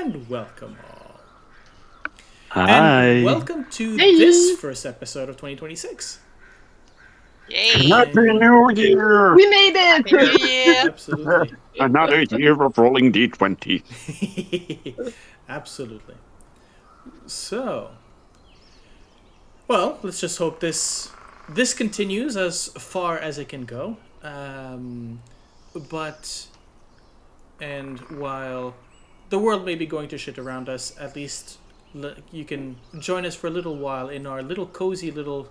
and welcome all. Hi. And welcome to this first episode of 2026. Yay! Happy New Year! We made it! Happy New Year! Absolutely. Another year of rolling D20. Absolutely. So, well, let's just hope this continues as far as it can go. And while the world may be going to shit around us, at least you can join us for a little while in our little cozy little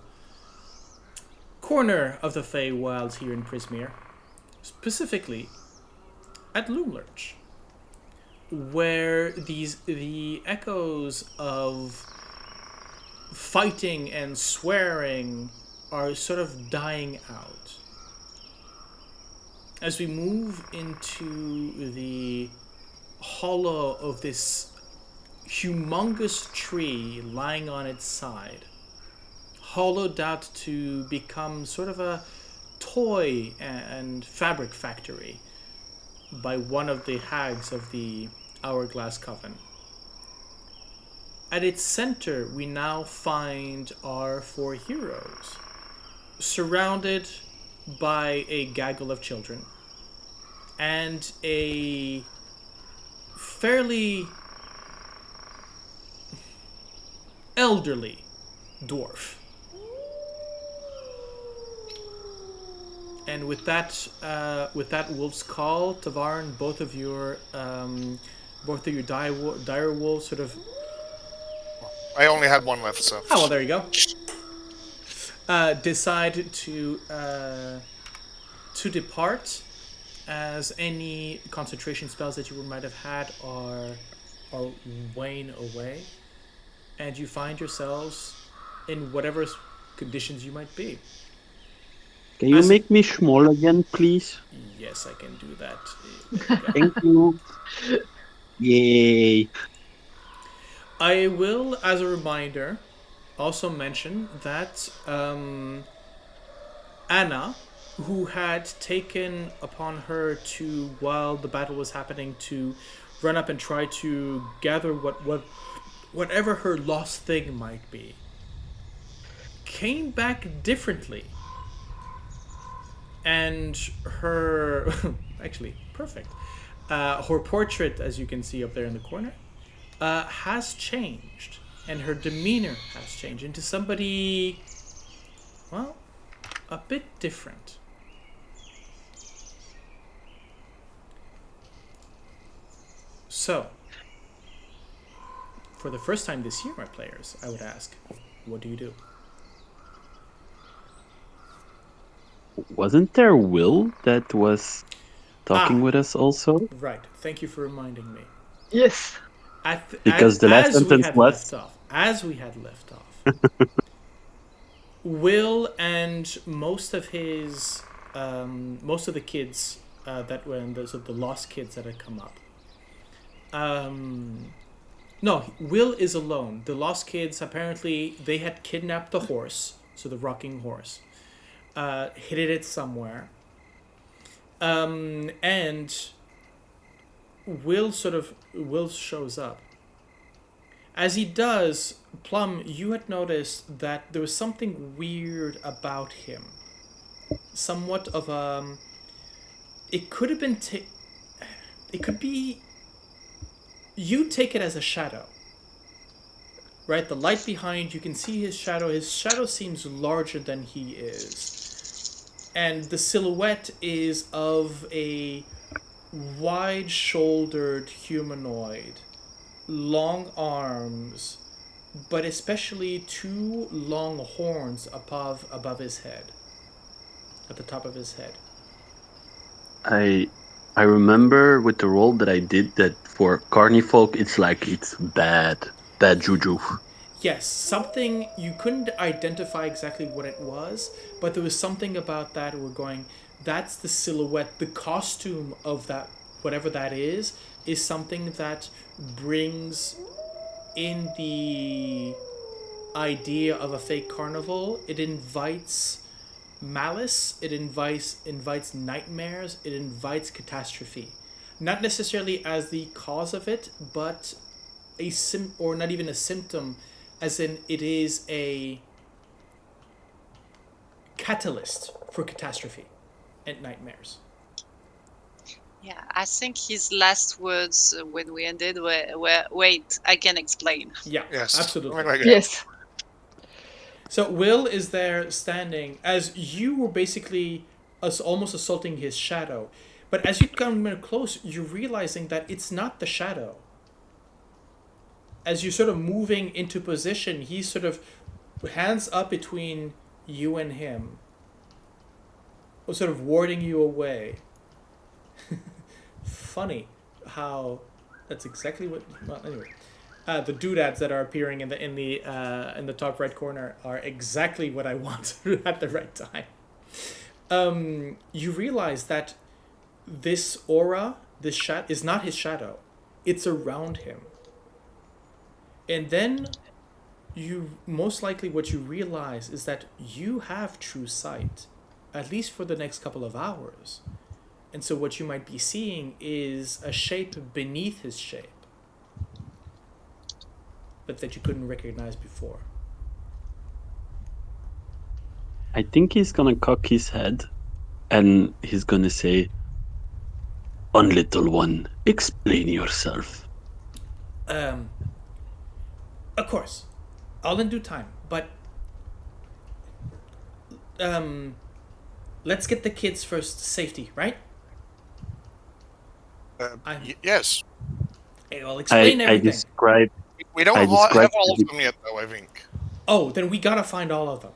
corner of the Feywilds here in Prismeer, specifically at Loomlurch, where the echoes of fighting and swearing are sort of dying out. As we move into the hollow of this humongous tree lying on its side, hollowed out to become sort of a toy and fabric factory by one of the hags of the Hourglass Coven. At its center, we now find our four heroes, surrounded by a gaggle of children and a fairly elderly dwarf. And with that wolf's call, Tavaren, both of your dire wolves sort of. I only had one left, so. Oh well, there you go. Decide to depart, as any concentration spells that you might have had are wane away, and you find yourselves in whatever conditions you might be. Can you make me small again, please? Yes, I can do that. Thank you. Yay. I will, as a reminder, also mention that Anna, who had taken upon her to, while the battle was happening, to run up and try to gather whatever her lost thing might be, came back differently. And her, actually, perfect. Her portrait, as you can see up there in the corner, has changed. And her demeanor has changed into somebody, well, a bit different. So, for the first time this year, my players, I would ask, what do you do? Wasn't there Will that was talking with us also? Right. Thank you for reminding me. Yes. Because the last sentence was... As we had left off, Will and most of the kids that were in the lost kids that had come up. No, Will is alone. The lost kids, apparently, they had kidnapped the horse, so the rocking horse, hidden it somewhere, and Will shows up. As he does, Plum, you had noticed that there was something weird about him. Somewhat of a... It could have been... It could be... You take it as a shadow. Right? The light behind, you can see his shadow. His shadow seems larger than he is. And the silhouette is of a wide-shouldered humanoid. Long arms, but especially two long horns above his head, at the top of his head. I remember with the roll that I did that for Carnival, it's bad juju. Yes, something you couldn't identify exactly what it was, but there was something about that we're going, that's the silhouette, the costume of that, whatever that is something that brings in the idea of a fake carnival. It invites malice, it invites nightmares, it invites catastrophe. Not necessarily as the cause of it, but or not even a symptom, as in it is a catalyst for catastrophe and nightmares. Yeah, I think his last words when we ended were "Wait, I can explain." Yeah, Yes. absolutely. Something like that. Yes. So Will is there standing as you were basically almost assaulting his shadow. But as you come close, you're realizing that it's not the shadow. As you're sort of moving into position, he's sort of hands up between you and him, sort of warding you away. Funny how that's exactly what. Well, anyway, the doodads that are appearing in the top right corner are exactly what I want at the right time. You realize that this aura, this is not his shadow; it's around him. And then, most likely what you realize is that you have true sight, at least for the next couple of hours. And so what you might be seeing is a shape beneath his shape, but that you couldn't recognize before. I think he's gonna cock his head and he's gonna say, "On little one, explain yourself." Of course, all in due time, but let's get the kids first safety, right? Yes. Hey, I'll explain I everything. describe. We don't I have described all of the- them yet, though, I think. Oh, then we gotta find all of them.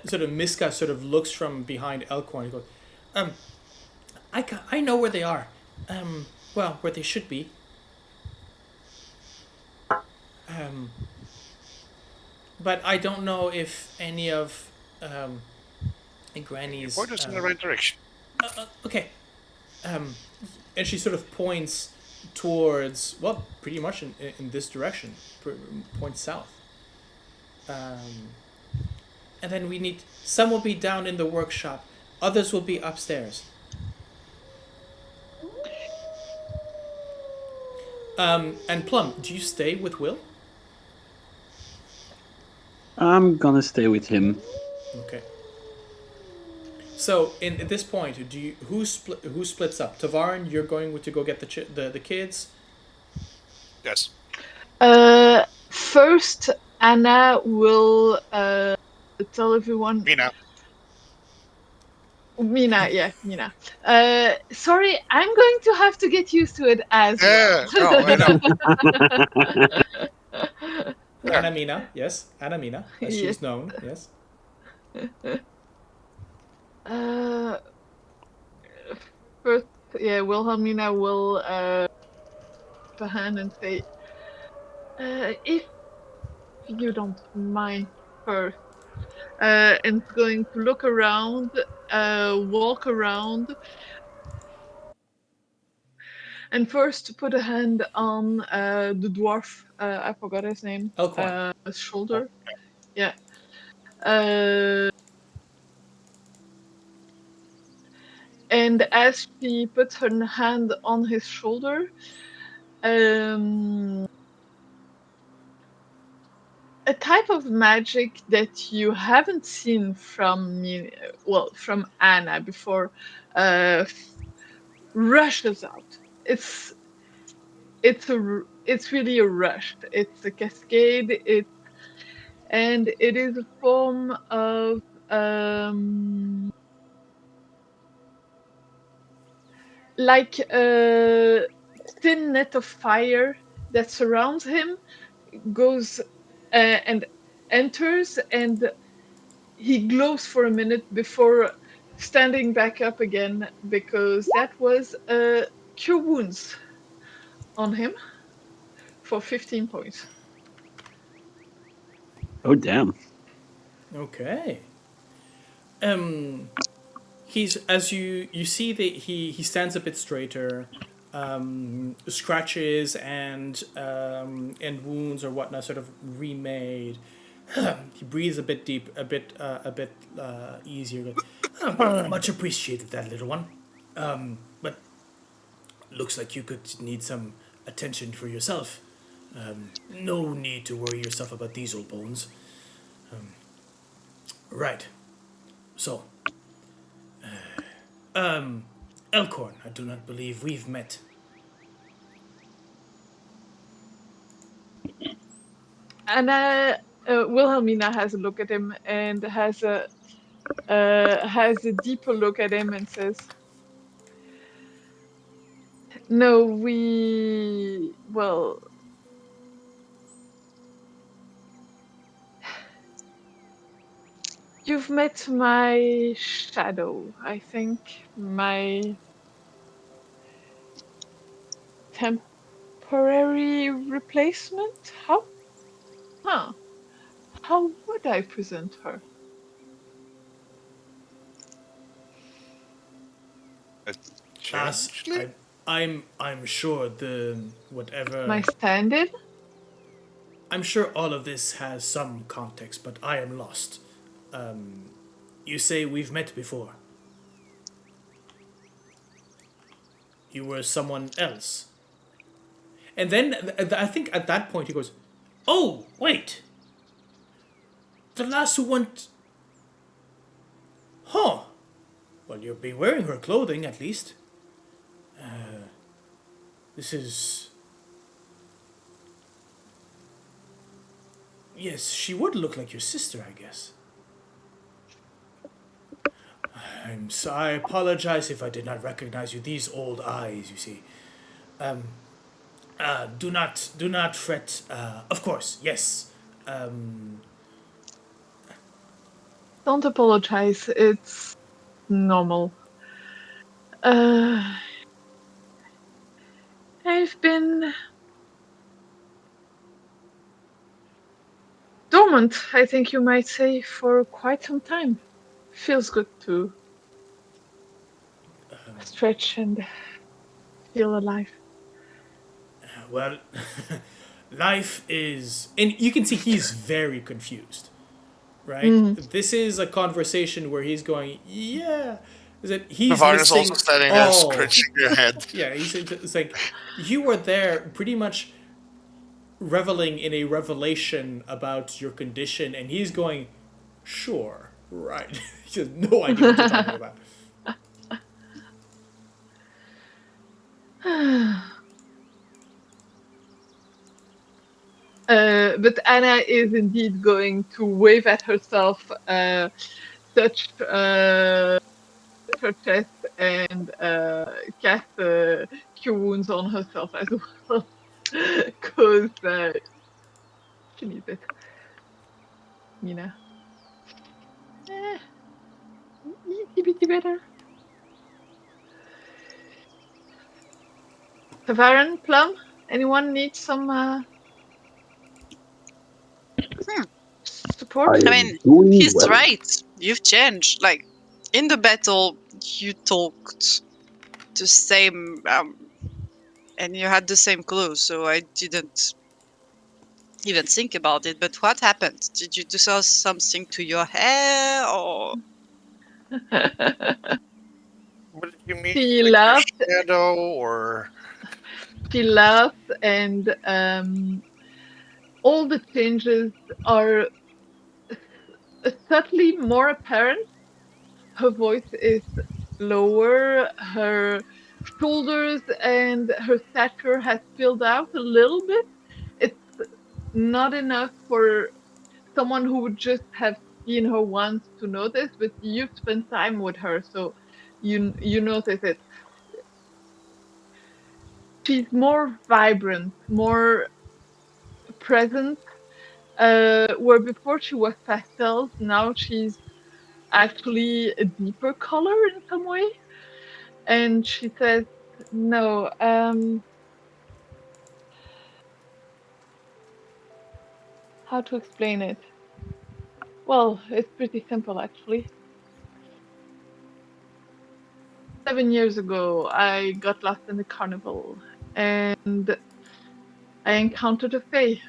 Sort of Miska sort of looks from behind Elkhorn and goes, I know where they are. Well, where they should be. But I don't know if any of Granny's. Point us in the right direction. Okay. And she sort of points towards, well, pretty much in this direction. Points south. And then we need, some will be down in the workshop, others will be upstairs. And Plum, do you stay with Will? I'm gonna stay with him. Okay. So at this point, who splits up? Tavaren, you're going to go get the kids. Yes. First, Anna will tell everyone. Mina, yeah, Mina. Sorry, I'm going to have to get used to it as well. I know. Anna-Mina, yes. Anna-Mina, as she's Yes. known, yes. First, yeah, Wilhelmina will put a hand and say, if you don't mind first, and going to look around, walk around, and first put a hand on the dwarf, I forgot his name, shoulder. Yeah. And as she puts her hand on his shoulder, a type of magic that you haven't seen from me, well, from Anna before, rushes out. It's really a rush. It's a cascade. And it is a form of like a thin net of fire that surrounds him, goes and enters, and he glows for a minute before standing back up again, because that was cure wounds on him for 15 points. Oh damn. Okay. He's, as you see that he stands a bit straighter, scratches and wounds or whatnot sort of remade. He breathes a bit deep, a bit easier. Much appreciated, that little one. But looks like you could need some attention for yourself. No need to worry yourself about these old bones. Right. So, Elkhorn, I do not believe we've met. And Wilhelmina has a look at him and has a deeper look at him and says, "No, well, you've met my shadow, I think, my temporary replacement. How? Huh? How would I present her? As Changeling? I'm sure the whatever My stand-in? I'm sure all of this has some context, but I am lost. You say we've met before. You were someone else. And then I think at that point he goes, "Oh, wait. The lass who went... Huh. Well, you've been wearing her clothing, at least. This is... Yes, she would look like your sister, I guess. I apologize if I did not recognize you. These old eyes, you see. Do not fret. Of course, yes. Don't apologize. It's normal. I've been dormant, I think you might say, for quite some time. Feels good to stretch and feel alive. Well, life is... And you can see he's very confused, right? This is a conversation where he's going, yeah... Is that he's Tavaren is missing also standing there, all... scratching their head. Yeah, it's like, you were there pretty much reveling in a revelation about your condition, and he's going, sure, right. He has no idea what you're talking about. But Anna is indeed going to wave at herself, touch her chest, and cast Cure Wounds on herself as well. Because she needs it. Mina. Itty bitty better. Tavaren, Plum, anyone need some support? I mean, he's right. You've changed. Like, in the battle, you talked the same, and you had the same clothes, so I didn't even think about it. But what happened? Did you do something to your hair, or? What did you mean? She Like laughed. your shadow, or... She laughed, and all the changes are subtly more apparent. Her voice is lower, her shoulders and her stature has filled out a little bit. It's not enough for someone who would just have seen her once to notice, but you've spent time with her, so you notice it. She's more vibrant, more present. Where before she was pastels, now she's actually a deeper color in some way. And she says, "No, how to explain it? Well, it's pretty simple actually. 7 years ago, I got lost in the Carnaval, and I encountered a Fae.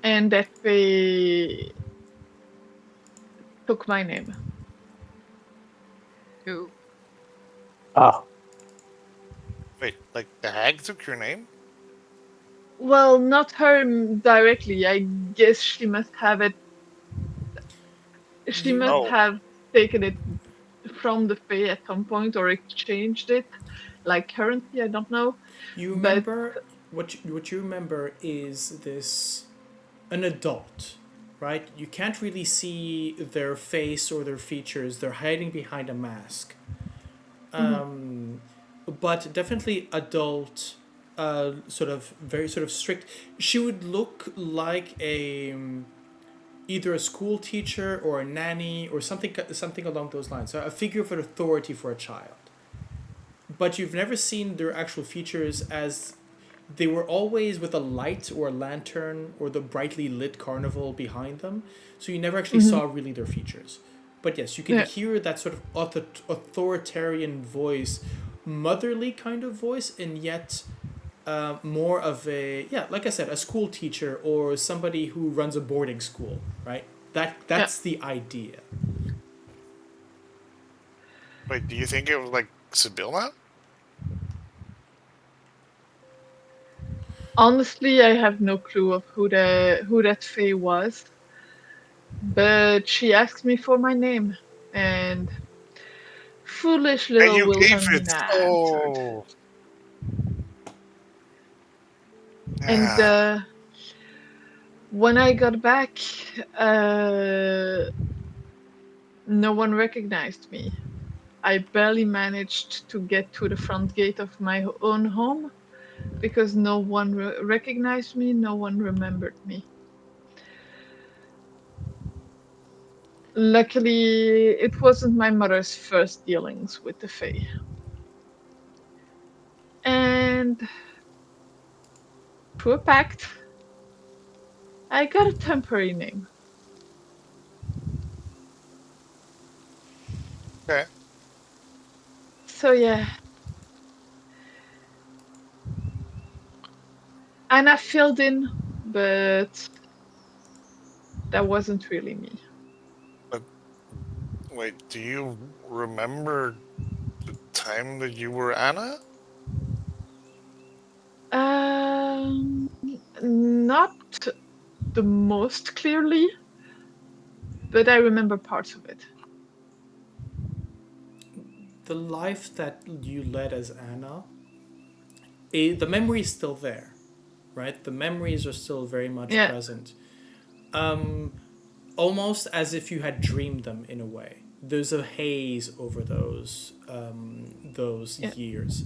And that Fae took my name." Who? Ah, Wait, like the hag took your name? Well, not her directly. I guess she must have it. She You- must Oh, have taken it from the Fae at some point or exchanged it. Like currently, I don't know. You But remember what you remember is this an adult, right? You can't really see their face or their features. They're hiding behind a mask. But definitely adult, sort of very sort of strict. She would look like a either a school teacher or a nanny or something along those lines. So a figure of authority for a child. But you've never seen their actual features as they were always with a light or a lantern or the brightly lit carnival behind them. So you never actually saw really their features. But yes, you can Yeah. hear that sort of authoritarian voice, motherly kind of voice, and yet more of a, yeah, like I said, a school teacher or somebody who runs a boarding school, right? That's the idea. wait, do you think it was like Sibylla? honestly, I have no clue of who that Fae was. But she asked me for my name, and foolish And little you gave it. Wilhelmina answered. Oh, And yeah. when I got back, no one recognized me. I barely managed to get to the front gate of my own home because no one recognized me, no one remembered me. Luckily, it wasn't my mother's first dealings with the Fae. And through a pact, I got a temporary name. Okay. So yeah. Anna filled in, but that wasn't really me. Wait, do you remember the time that you were Anna? Not the most clearly, but I remember parts of it. The life that you led as Anna, the memory is still there, right? The memories are still very much Yeah. present. Almost as if you had dreamed them in a way. There's a haze over those Yeah. years,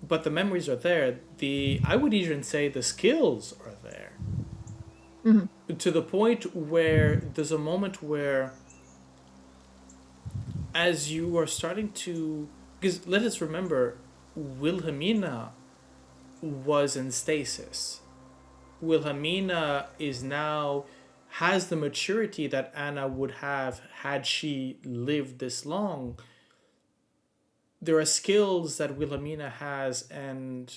but the memories are there. I would even say the skills are there. To the point where there's a moment where, as you are starting to, because let us remember, Wilhelmina was in stasis. Wilhelmina is now has the maturity that Anna would have had she lived this long. There are skills that Wilhelmina has and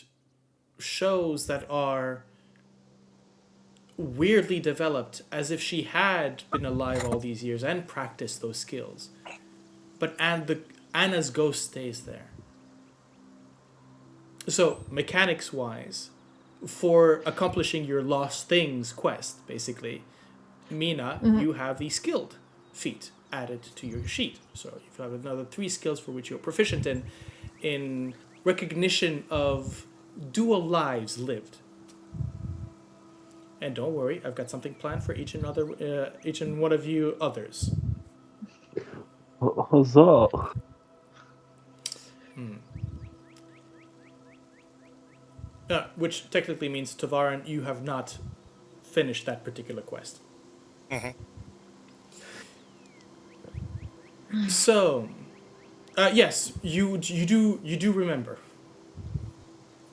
shows that are weirdly developed as if she had been alive all these years and practiced those skills. But Anna's ghost stays there. So, mechanics wise, for accomplishing your lost things quest, basically, Mina, you have the skilled feat added to your sheet. So you have another 3 skills for which you're proficient in recognition of dual lives lived. And don't worry, I've got something planned for each and one of you others. Huzzah! Which technically means, Tavaren, you have not finished that particular quest. Mhm. So, yes, you do remember,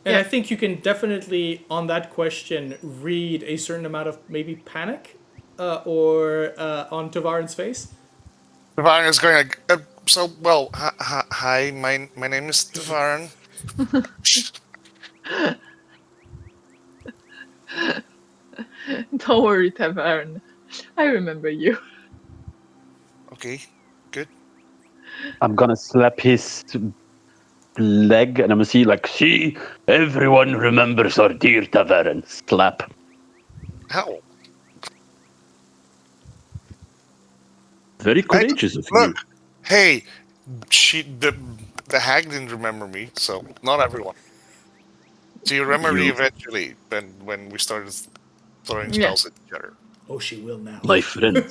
and Yeah. I think you can definitely on that question read a certain amount of maybe panic, or on Tavaren's face. Tavaren is going like, hi, my name is Tavaren. Don't worry, Tavern. I remember you. Okay, good. I'm gonna slap his leg, and I'm gonna see like, see, everyone remembers our dear Tavaren. Slap. How? Very courageous of you. Look, hey, the hag didn't remember me, so not everyone. She remembered me You, eventually when we started throwing Yeah. spells at each other. Oh, she will now. my friend,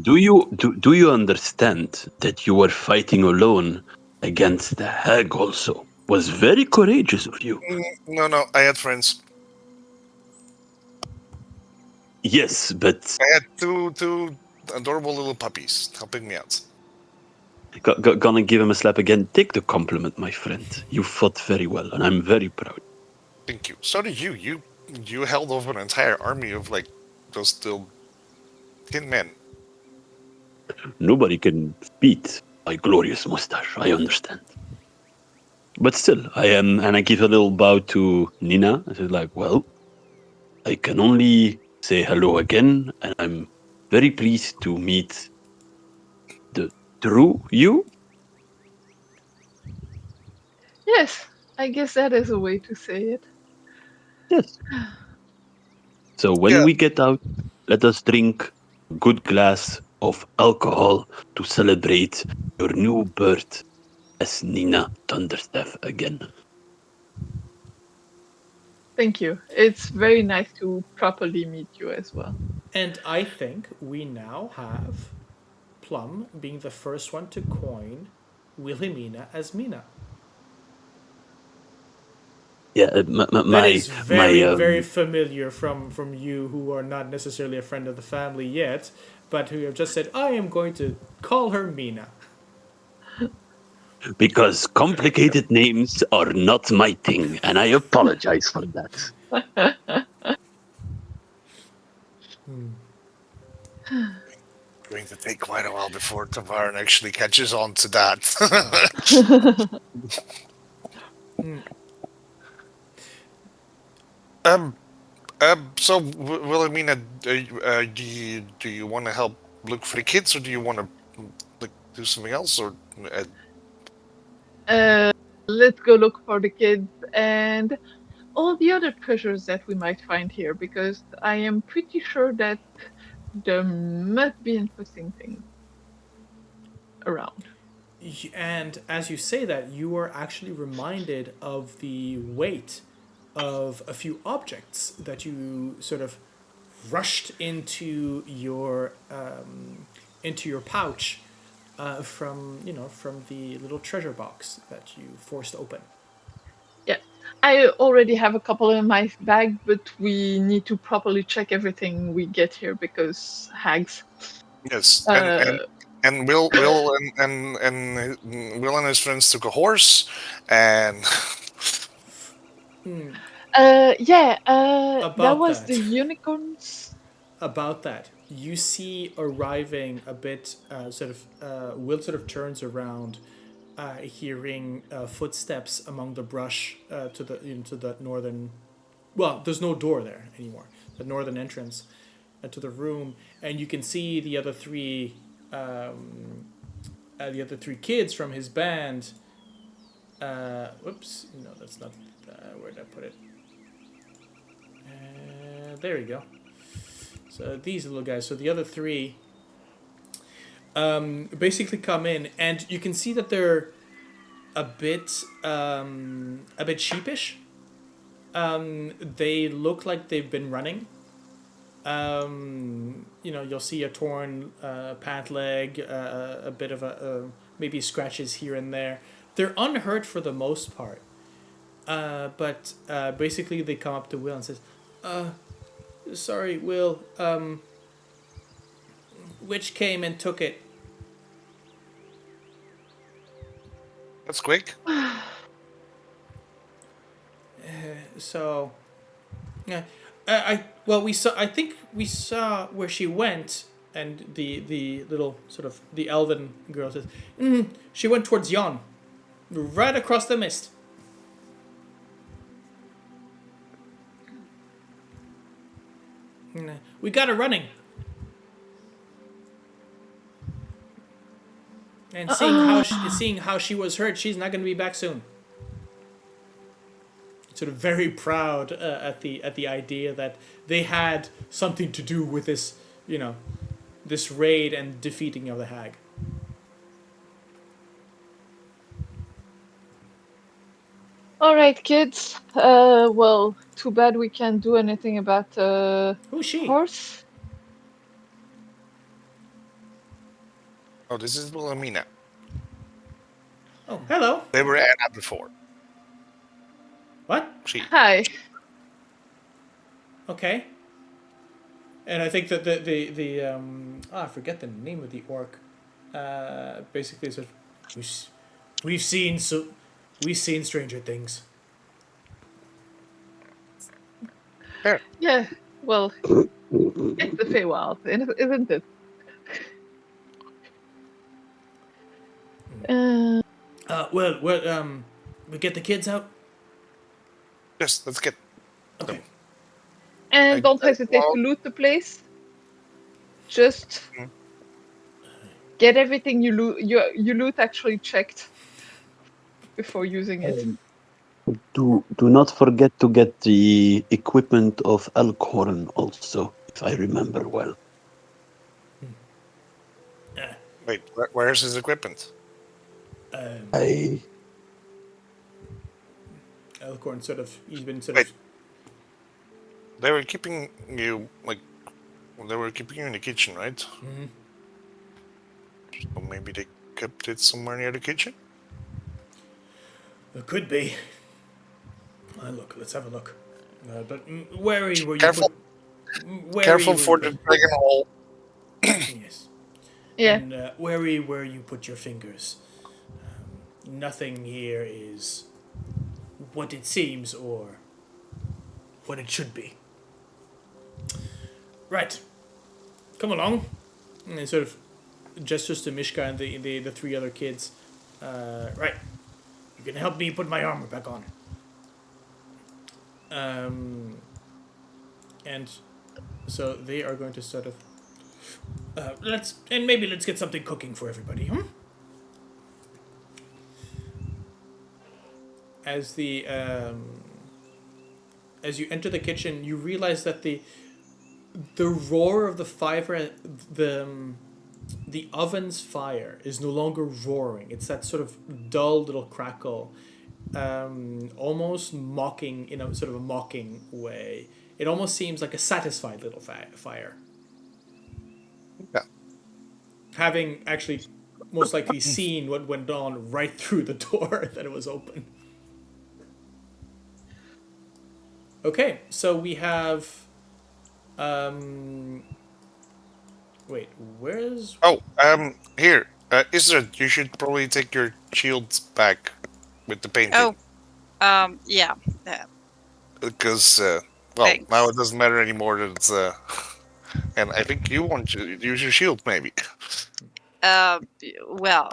do you understand that you were fighting alone against the hag? Also, was very courageous of you. No, I had friends. Yes, but I had two adorable little puppies helping me out. gonna give him a slap again. Take the compliment, my friend. You fought very well, and I'm very proud. Thank you. So did you. You held over an entire army of like those still tin men. Nobody can beat my glorious mustache. I understand. But still, I am, and I give a little bow to Nina. I said, like, well, I can only say hello again, and I'm very pleased to meet the true you. Yes, I guess that is a way to say it. Yes. So when Yeah. we get out, let us drink a good glass of alcohol to celebrate your new birth as Nina Thunderstaff again. Thank you. It's very nice to properly meet you as well. And I think we now have Plum being the first one to coin Wilhelmina as Mina. Yeah, That is very, my very familiar from you who are not necessarily a friend of the family yet, but who have just said, I am going to call her Mina. because complicated names are not my thing, and I apologize for that. Going to take quite a while before Tavaren actually catches on to that. um, so Wilhelmina, do you want to help look for the kids, or do you want to like do something else, or Let's go look for the kids and all the other treasures that we might find here, because I am pretty sure that there must be interesting things around. And as you say that, you are actually reminded of the weight of a few objects that you sort of rushed into your pouch from the little treasure box that you forced open. Yeah, I already have a couple in my bag, but we need to properly check everything we get here because hags. yes, Uh, and Will and Will and his friends took a horse, and yeah, that About was the that, unicorns. about that, you see arriving a bit Will sort of turns around, hearing footsteps among the brush to the into the northern. Well, there's no door there anymore. The northern entrance to the room, and you can see the other three kids from his band. Whoops, no, that's not. Where did I put it? There we go. So these little guys. So the other three basically come in, and you can see that they're a bit sheepish. They look like they've been running. You'll see a torn pant leg, a bit of maybe scratches here and there. They're unhurt for the most part. But basically they come up to Will and says, sorry, Will, Witch came and took it. that's quick. So, yeah, we saw. I think we saw where she went, and the little sort of the elven girl says, she went towards yon, right across the mist. We got her running. And seeing how she was hurt, she's not going to be back soon. Sort of very proud at the idea that they had something to do with this, this raid and defeating of the hag. All right, kids. Well, too bad we can't do anything about Who's she? horse. Oh, this is Wilhelmina. Oh, hello. They were Anna before. What? She. Hi. Okay. And I think that I forget the name of the orc. Basically, sort of, we've seen Stranger Things. Yeah. Well, it's the Feywild, isn't it? We get the kids out. Yes, let's get. Okay. And don't hesitate to loot the place. Just get everything you loot actually checked before using it. Do not forget to get the equipment of Alcorn also, if I remember well. Wait, where's his equipment? Alcorn he's been Wait. They were keeping you they were keeping you in the kitchen, right? Mm-hmm. So maybe they kept it somewhere near the kitchen. It could be. Look, let's have a look. But wary were you? Careful. Careful for the dragon hole. Yes. Yeah. And wary where you put your fingers. Nothing here is what it seems or what it should be. Right. Come along. And he sort of gestures to Mishka and the three other kids. Right. You can help me put my armor back on. And so they are going to sort of let's get something cooking for everybody. As you enter the kitchen, you realize that the roar of the fire, the oven's fire is no longer roaring. It's that sort of dull little crackle, almost mocking in a sort of a mocking way. It almost seems like a satisfied little fire. Yeah. Having actually most likely seen what went on right through the door that it was open. Okay, so we have wait, where's here. Ysdred, you should probably take your shields back with the painting. Yeah. Because Thanks. now it doesn't matter anymore that it's and I think you want to use your shield maybe. Well,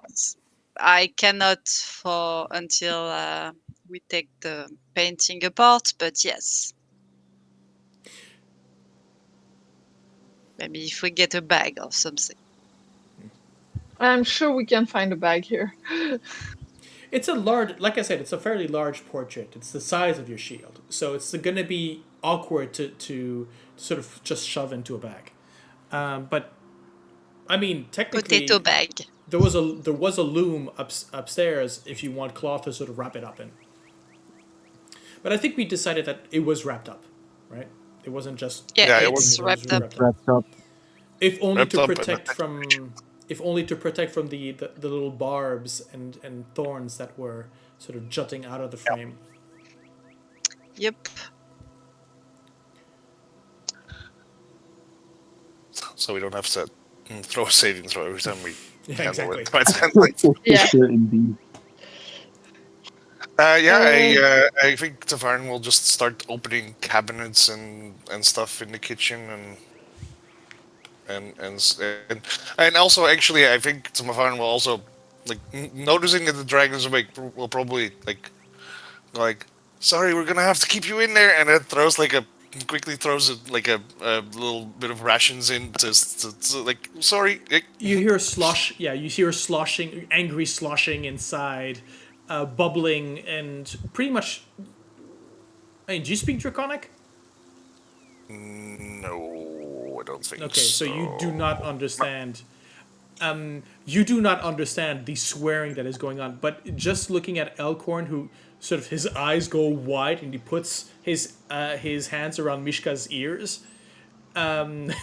I cannot for until we take the painting apart, but yes. Maybe if we get a bag or something. I'm sure we can find a bag here. It's a large, like I said, it's a fairly large portrait. It's the size of your shield, so it's going to be awkward to sort of just shove into a bag. But I mean, technically, Potato bag. There was a loom upstairs if you want cloth to sort of wrap it up in. But I think we decided that it was wrapped up, right? It wasn't just it was wrapped up. If only Wrapped to up protect from. If only to protect from the little barbs and thorns that were sort of jutting out of the frame. Yep. So we don't have to throw a saving throw every time we handle exactly. it. Yeah. Sure, indeed. I think Tavaren will just start opening cabinets and stuff in the kitchen and also actually I think Tavaren will also noticing that the dragon's awake will probably like sorry, we're gonna have to keep you in there, and it throws like a quickly throws a little bit of rations in. Like, sorry. You hear a slosh. Yeah, you hear a sloshing, angry sloshing inside, bubbling, and pretty much. I mean, do you speak Draconic? No, I don't think Okay, so. so you do not understand. You do not understand the swearing that is going on. But just looking at Elkhorn, who sort of his eyes go wide and he puts his hands around Mishka's ears. Said,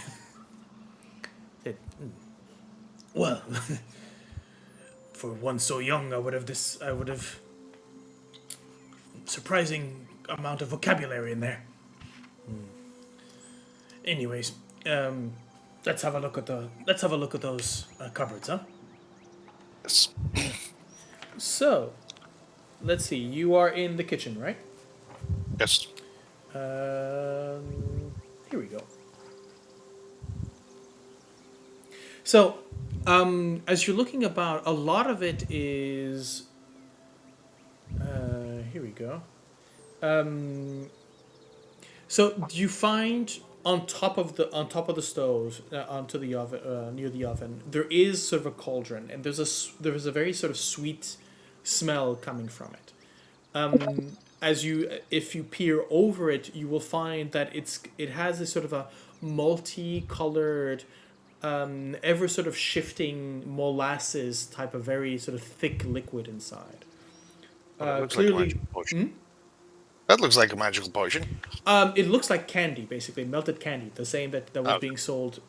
well, for one so young, I would have surprising amount of vocabulary in there. Anyways, let's have a look at those cupboards, huh? Yes. So, let's see. You are in the kitchen, right? Yes. Here we go. So, as you're looking about, a lot of it is. Here we go. So you find on top of the stove, onto the oven, near the oven, there is sort of a cauldron, and there is a very sort of sweet smell coming from it. If you peer over it, you will find that it has this sort of a multicolored, ever sort of shifting molasses type of very sort of thick liquid inside. Looks Clearly, like a magical potion. That looks like a magical potion. it looks like candy, basically melted candy, the same that was being sold.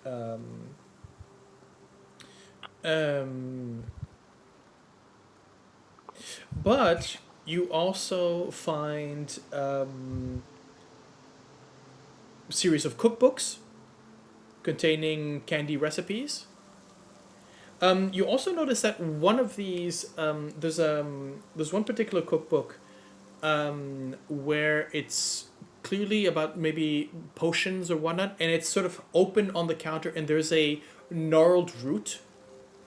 But you also find series of cookbooks containing candy recipes. You also notice that one of these there's one particular cookbook where it's clearly about maybe potions or whatnot, and it's sort of open on the counter, and there's a gnarled root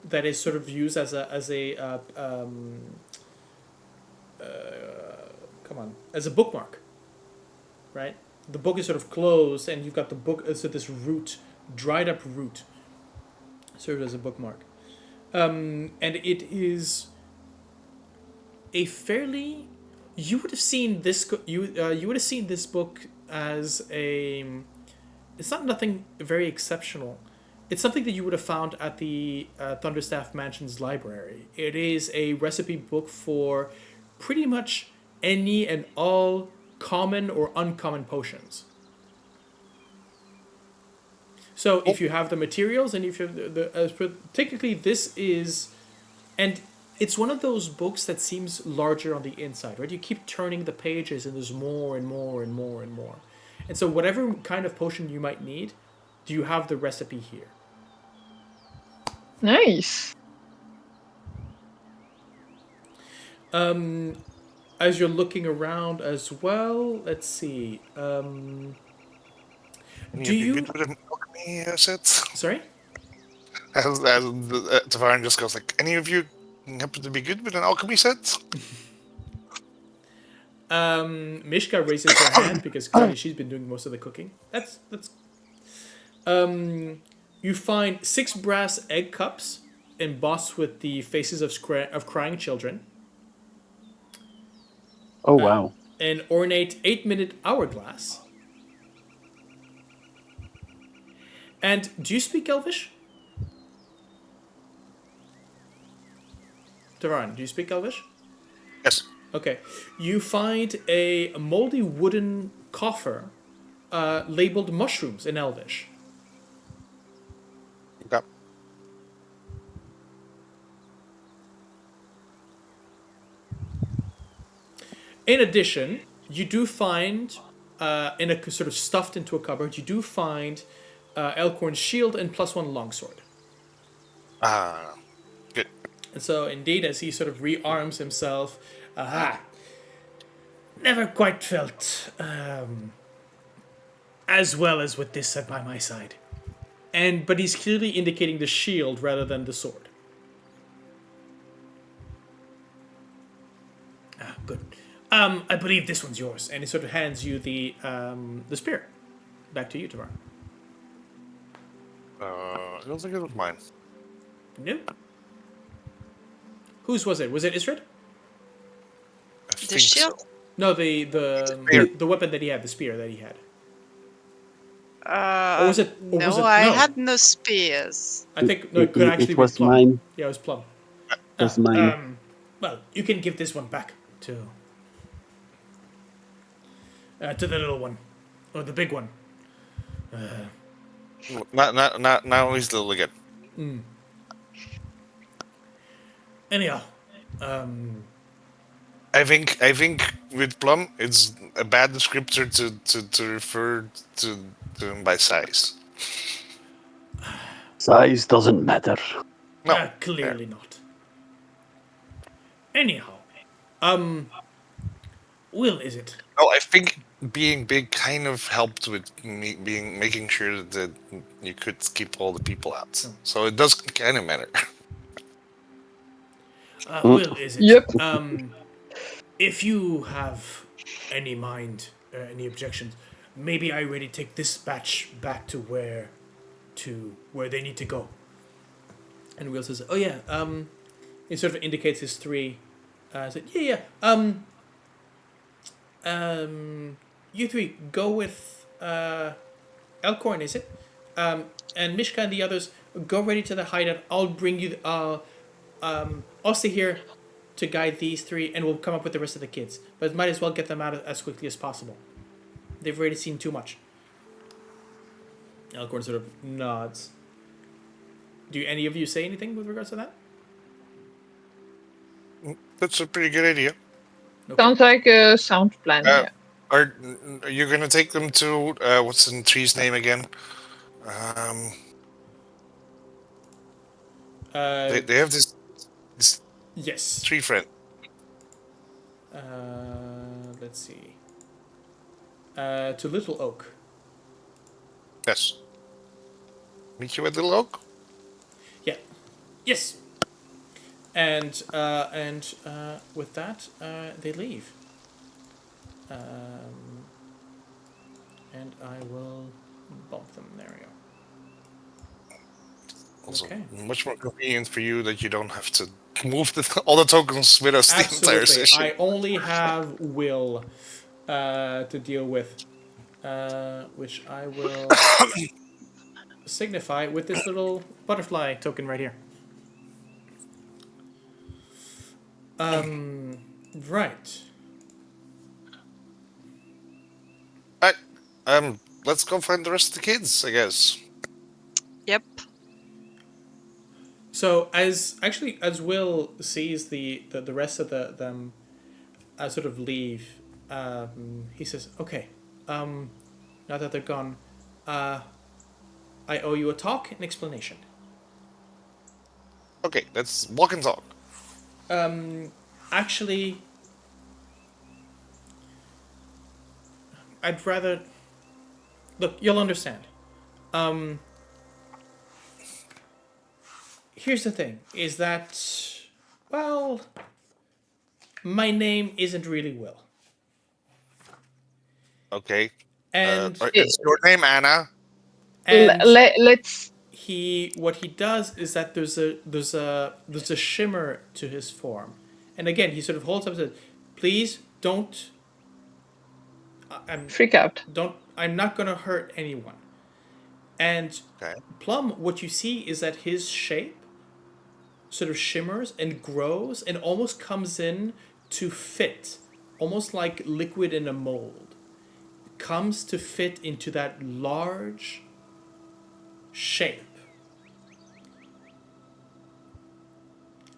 that is sort of used as a bookmark, right? The book is sort of closed, and you've got the book. So this root, dried up root, served as a bookmark, and it is a fairly. You would have seen this. You would have seen this book as a. It's not nothing very exceptional. It's something that you would have found at the Thunderstaff Mansion's library. It is a recipe book for pretty much any and all common or uncommon potions. So if you have the materials and if you have technically this is, and it's one of those books that seems larger on the inside, right? You keep turning the pages and there's more and more and more and more. And so whatever kind of potion you might need, do you have the recipe here? Nice. As you're looking around as well, let's see. Do you good with an alchemy set? Sorry? Tavaren just goes like, any of you happen to be good with an alchemy set? Mishka raises her hand because clearly she's been doing most of the cooking. That's. You find 6 brass egg cups embossed with the faces of crying children. Oh, wow. An ornate 8-minute hourglass. And do you speak Elvish? Tavaren, do you speak Elvish? Yes. Okay. You find a moldy wooden coffer labeled mushrooms in Elvish. Okay. In addition, you do find, in a sort of stuffed into a cupboard, you do find Elkhorn's shield and +1 longsword. Good. And so, indeed, as he sort of rearms himself, never quite felt as well as with this set by my side. But he's clearly indicating the shield rather than the sword. Good. I believe this one's yours, and he sort of hands you the spear. back to you, Tavaren. I don't think it was mine. Nope. Whose was it? Was it Ysdred? I The think shield? so. No, Spear. the weapon that he had, the spear that he had. Or was it- or No, was it- I no. had no spears. I think no, it could actually it was be Plum. mine. Yeah, it was Plum. It was mine. Well, you can give this one back to the little one, or the big one. Now he's little again. Anyhow, I think with Plum, it's a bad descriptor to refer to him by size. Size doesn't matter. No, clearly not. Anyhow, Will, is it? No, I think being big kind of helped with making sure that you could keep all the people out. So it does kind of matter. Will, is it? Yep. If you have any any objections, maybe I already take this batch back to where they need to go. And Will says, "Oh yeah." He sort of indicates his three. Said, "Yeah. You three go with Elkhorn, is it? And Mishka and the others go ready to the hideout. I'll bring you. I'll stay here to guide these three, and we'll come up with the rest of the kids. But might as well get them out as quickly as possible. They've already seen too much." Elkhorn sort of nods. Do any of you say anything with regards to that? That's a pretty good idea. Okay. Sounds like a sound plan. Yeah. Are you gonna take them to what's the tree's name again? They have this Yes. tree friend. Let's see. To Little Oak. Yes. Meet you at Little Oak. Yeah. Yes. And with that, they leave. And I will bump them. There we go. Also, Okay. much more convenient for you that you don't have to move all the tokens with us the entire Absolutely. session. I only have Will to deal with, which I will signify with this little butterfly token right here. Right. Let's go find the rest of the kids, I guess. Yep. So as Will sees the rest of them sort of leave, he says, "Okay, now that they're gone, I owe you a talk and explanation." Okay, let's walk and talk. Actually, I'd rather... Look, you'll understand. Here's the thing, is that, well, my name isn't really Will. Okay. And, It's your name, Anna. and Let's. what he does is that there's a shimmer to his form. And again, he sort of holds up and says, "Please don't Freak out. I'm not gonna hurt anyone." And Okay. Plum, what you see is that his shape sort of shimmers and grows and almost comes in to fit, almost like liquid in a mold. Comes to fit into that large shape.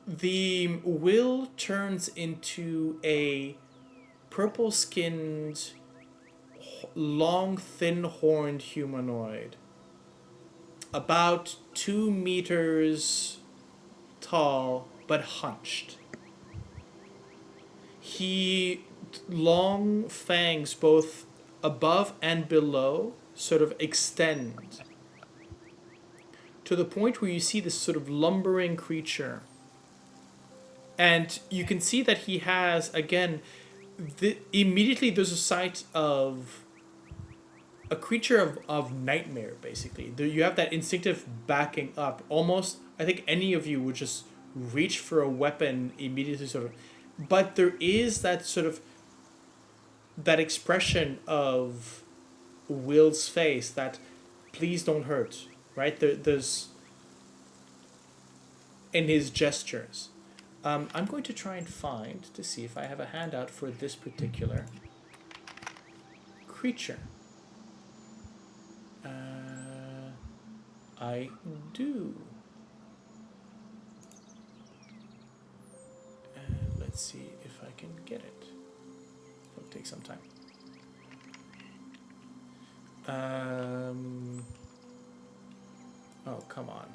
The Will turns into a purple-skinned, long, thin-horned humanoid. About 2 meters tall, but hunched. Long fangs, both above and below, sort of extend to the point where you see this sort of lumbering creature. And you can see that he has, again, immediately there's a sight of a creature of nightmare, basically. You have that instinctive backing up. Almost, I think any of you would just reach for a weapon immediately, sort of. But there is that sort of that expression of Will's face that please don't hurt, right? There's in his gestures. I'm going to try and find to see if I have a handout for this particular creature. I do. Let's see if I can get it. It'll take some time. Oh, come on.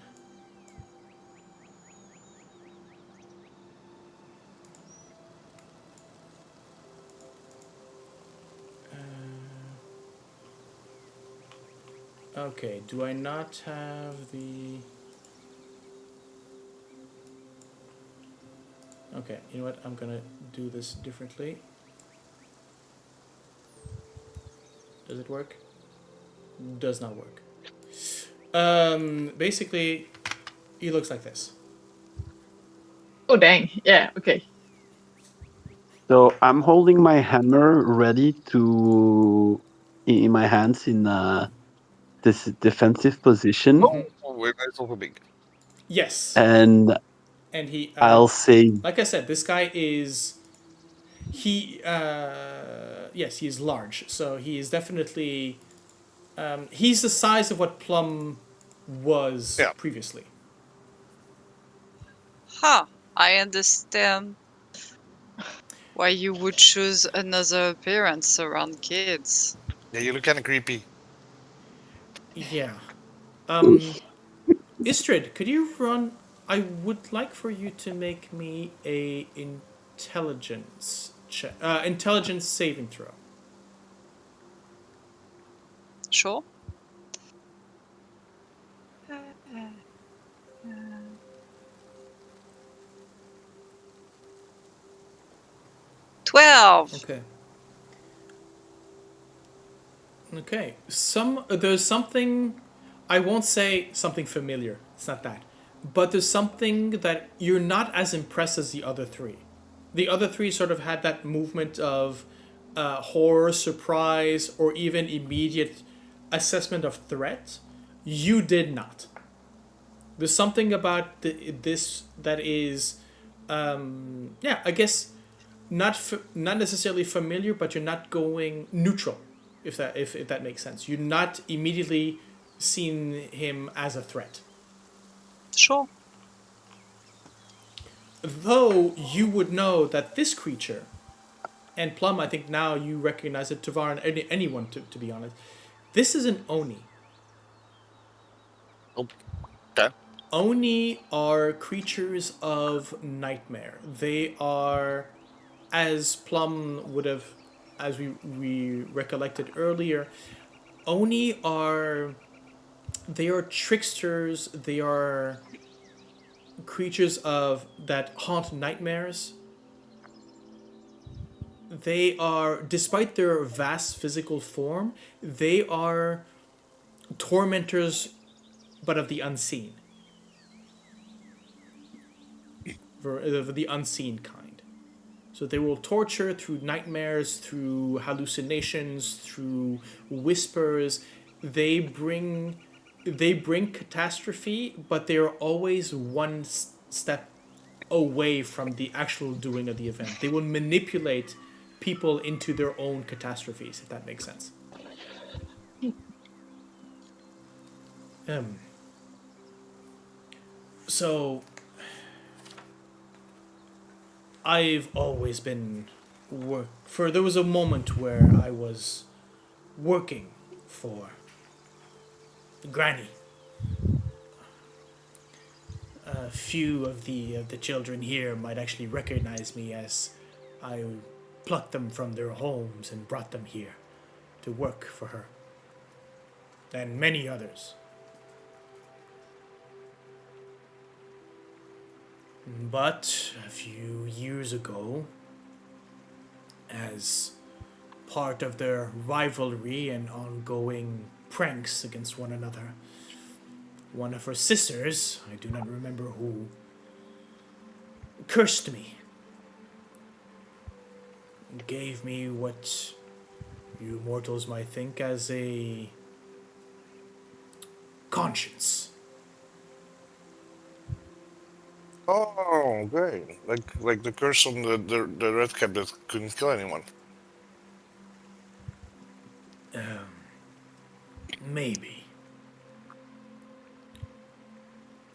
Okay, do I not have the... Okay, you know what? I'm gonna do this differently. Does it work? Does not work. Basically, he looks like this. Oh dang! Yeah. Okay. So I'm holding my hammer ready to in my hands in this defensive position, It's over big. Yes, and he. I'll say, Like I said, this guy is. He. Yes, he is large. So he is definitely. He's the size of what Plum was Yeah. previously. Huh. I understand why you would choose another appearance around kids. Yeah, you look kind of creepy. Yeah. Ysdred, could you run? I would like for you to make me a intelligence check, intelligence saving throw. Sure. 12. Okay. Okay. There's something. I won't say something familiar. It's not that, but there's something that you're not as impressed as the other three. The other three sort of had that movement of horror, surprise, or even immediate assessment of threat. You did not. There's something about this that is, yeah, I guess not necessarily familiar, but you're not going neutral, if that makes sense. You're not immediately seeing him as a threat. Sure. Though you would know that this creature, and Plum, I think now you recognize it, Tavaren, anyone to be honest, this is an Oni. Okay. Oni are creatures of nightmare. They are, as Plum would have, as we recollected earlier, Oni are, they are tricksters. They are creatures of that haunt nightmares. They are, despite their vast physical form, they are tormentors, but of the unseen. Of the unseen kind. So they will torture through nightmares, through hallucinations, through whispers. They bring catastrophe, but they are always one step away from the actual doing of the event. They will manipulate people into their own catastrophes, if that makes sense. So I've always been there was a moment where I was working for Granny. A few of the children here might actually recognize me, as I plucked them from their homes and brought them here to work for her. And many others. But a few years ago, as part of their rivalry and ongoing pranks against one another. One of her sisters, I do not remember who, cursed me. Gave me what you mortals might think as a conscience. Oh, great! Like the curse on the red cap that couldn't kill anyone. Maybe.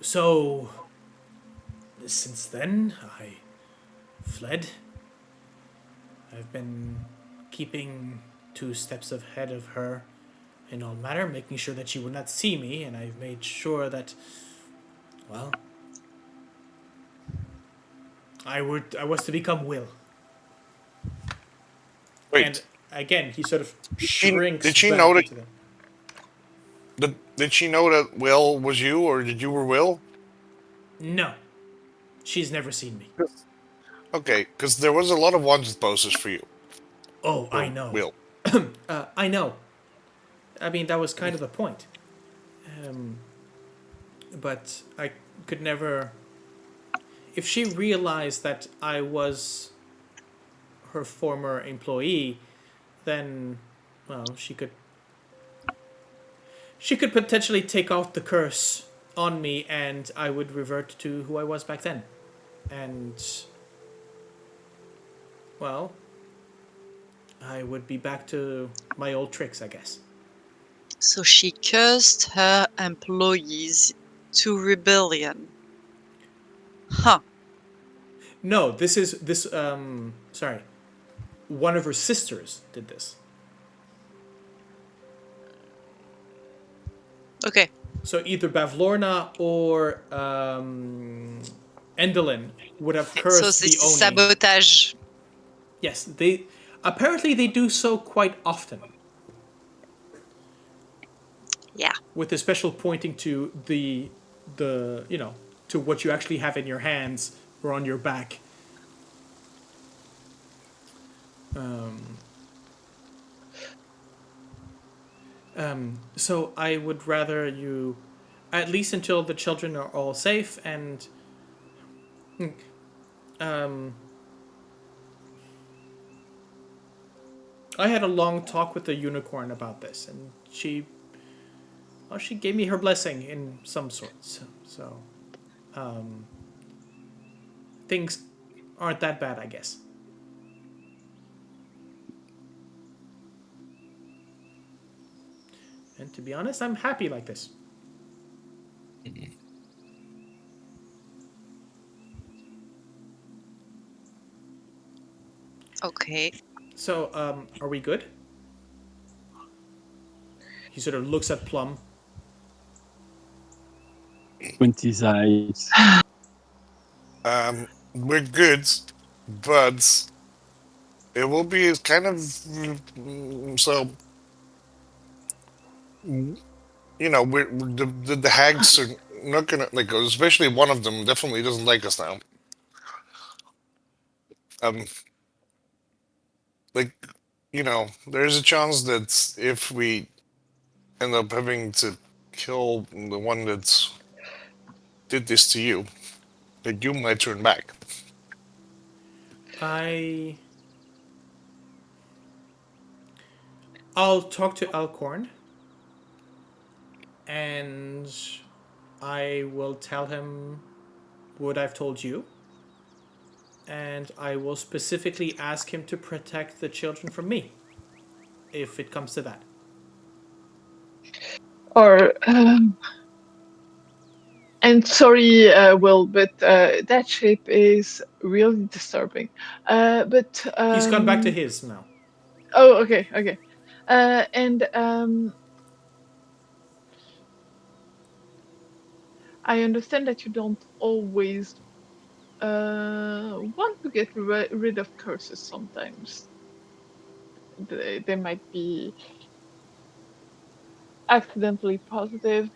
So, since then, I fled. I've been keeping 2 steps ahead of her in all matter, making sure that she would not see me, and I've made sure that, well, I was to become Will. Wait, And again, he sort of shrinks did she back know that? into them. Did she know that Will was you, or did you were Will? No. She's never seen me. Okay, because there was a lot of wanted posters for you. Oh, I for know. Will. I know. I mean, that was kind of the point. But I could never... If she realized that I was her former employee, then, well, she could potentially take out the curse on me, and I would revert to who I was back then. And, well, I would be back to my old tricks, I guess. So she cursed her employees to rebellion. Huh. No, sorry. One of her sisters did this. Okay. So either Bavlorna or Endelin would have cursed So this the is Oni. sabotage. Yes, they do so quite often. Yeah. With a special pointing to the to what you actually have in your hands or on your back. So I would rather you, at least until the children are all safe, and I had a long talk with the unicorn about this, and she gave me her blessing in some sorts. So things aren't that bad, I guess. And to be honest, I'm happy like this. Okay. So, are we good? He sort of looks at Plum. 20 eyes. We're good, but it will be kind of so. We're the hags are not gonna like, especially one of them definitely doesn't like us now. Like, there's a chance that if we end up having to kill the one that did this to you, that you might turn back. I'll talk to Alcorn, and I will tell him what I've told you, and I will specifically ask him to protect the children from me, if it comes to that. Or and sorry, Will, but that shape is really disturbing. But He's gone back to his now. Oh, okay. And I understand that you don't always want to get rid of curses. Sometimes they might be accidentally positive.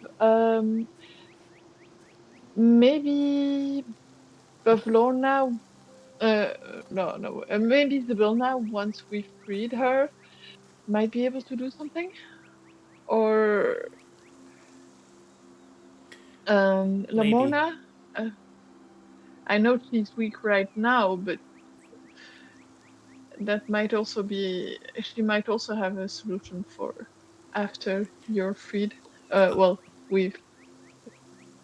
Maybe Bavlorna. No. Maybe Zabilna, once we've freed her, might be able to do something, or Maybe. Lamona. I know she's weak right now, but that might also be. She might also have a solution for after you're freed. Well, we've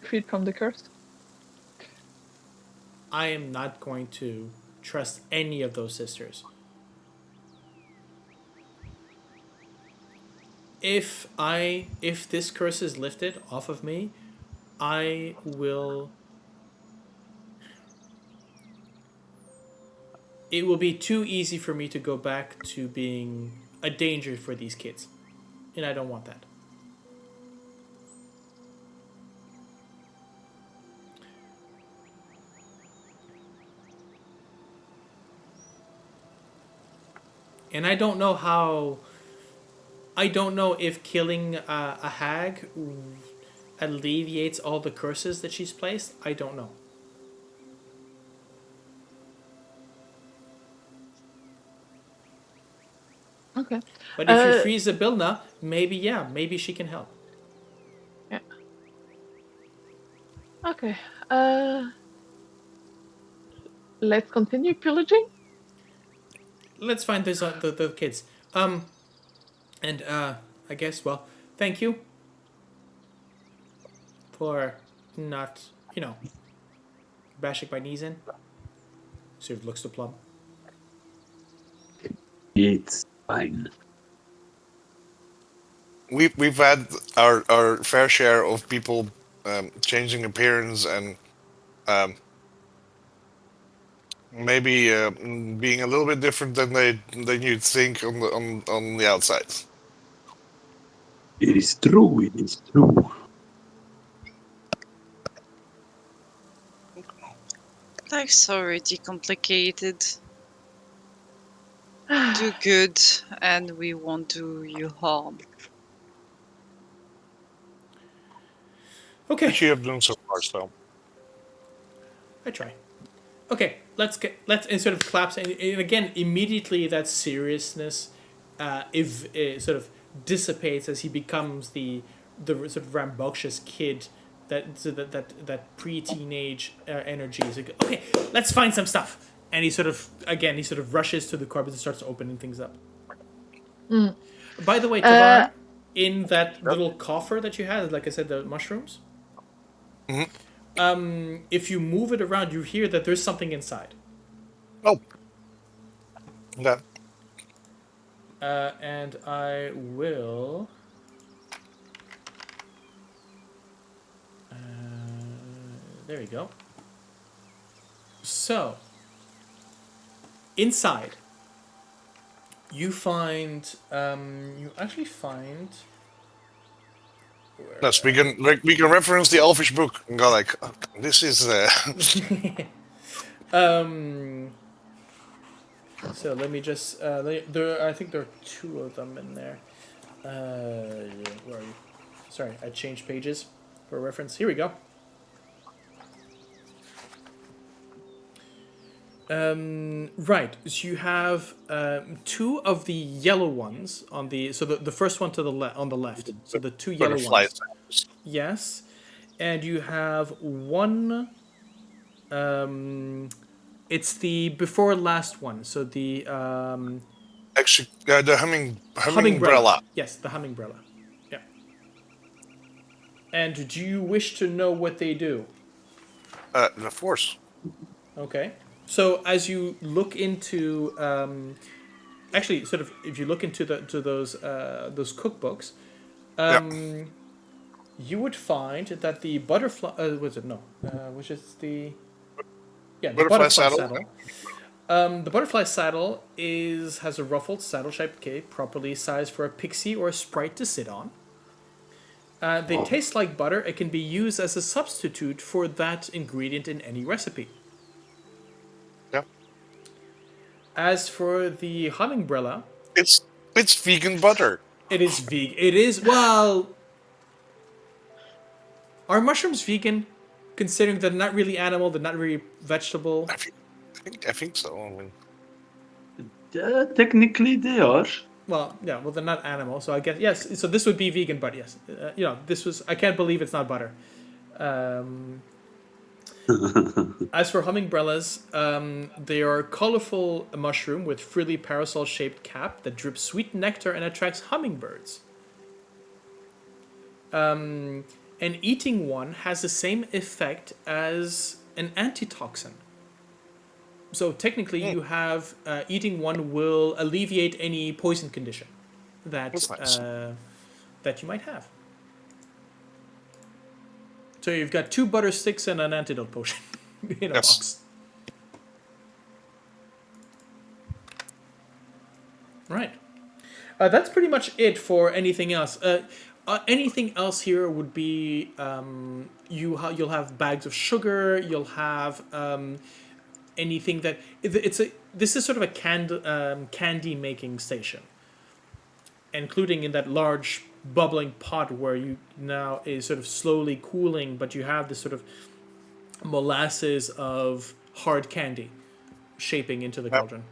freed from the curse. I am not going to trust any of those sisters. If this curse is lifted off of me, I will. It will be too easy for me to go back to being a danger for these kids, and I don't want that. And I don't know how. I don't know if killing a hag alleviates all the curses that she's placed. I don't know. Okay. But if you freeze a Bilna, maybe she can help. Yeah. Okay. Let's continue pillaging. Let's find those the kids. And I guess thank you for not bashing my knees in. Sort of looks to Plum. It's fine. We've had our fair share of people changing appearance and maybe being a little bit different than you'd think on the outside. It is true. It is true. Life's already complicated. Do good, and we won't do you harm. Okay. Which you have done so far, so. I try. Okay, let's sort of collapse and again immediately that seriousness, sort of dissipates as he becomes the sort of rambunctious kid that pre-teenage energy is like, okay, let's find some stuff, and he sort of rushes to the cupboard and starts opening things up. By the way, Tavaren, in that little coffer that you had, like I said, the mushrooms. If you move it around, you hear that there's something inside. Oh. Okay. And I will. There we go. So, inside, you find. You actually find. Yes, we can reference the Elfish book and go like, oh, this is. So let me just. I think there are two of them in there. Where are you? Sorry, I changed pages for reference. Here we go. Right. So you have two of the yellow ones on the first one to the on the left. So the two yellow ones. Yes, and you have one. It's the before last one. So the Actually, the hummingbrella. Yes, the hummingbrella. Yeah. And do you wish to know what they do? Of course. Okay. So as you look into, actually, sort of, if you look into those cookbooks, you would find that the butterfly. Was it no? Which is the butterfly saddle. The butterfly saddle has a ruffled saddle-shaped cape, properly sized for a pixie or a sprite to sit on. They taste like butter. It can be used as a substitute for that ingredient in any recipe. Yeah. As for the hummingbrella, it's vegan butter. It is vegan. It is, well, are mushrooms vegan? Considering they're not really animal, they're not really vegetable. I think so. I mean, Technically, they are. Well, yeah. Well, they're not animal, so I guess yes. So this would be vegan, but yes, this was. I can't believe it's not butter. As for hummingbrellas, they are a colorful mushroom with frilly parasol-shaped cap that drips sweet nectar and attracts hummingbirds. And eating one has the same effect as an antitoxin. So technically, you have eating one will alleviate any poison condition that That's nice. that you might have. So you've got 2 butter sticks and an antidote potion in a Yes. box. Right. That's pretty much it for anything else. Anything else here would be you'll have bags of sugar. You'll have anything that this is sort of a candy making station, including in that large bubbling pot where you now is sort of slowly cooling, but you have this sort of molasses of hard candy shaping into the cauldron.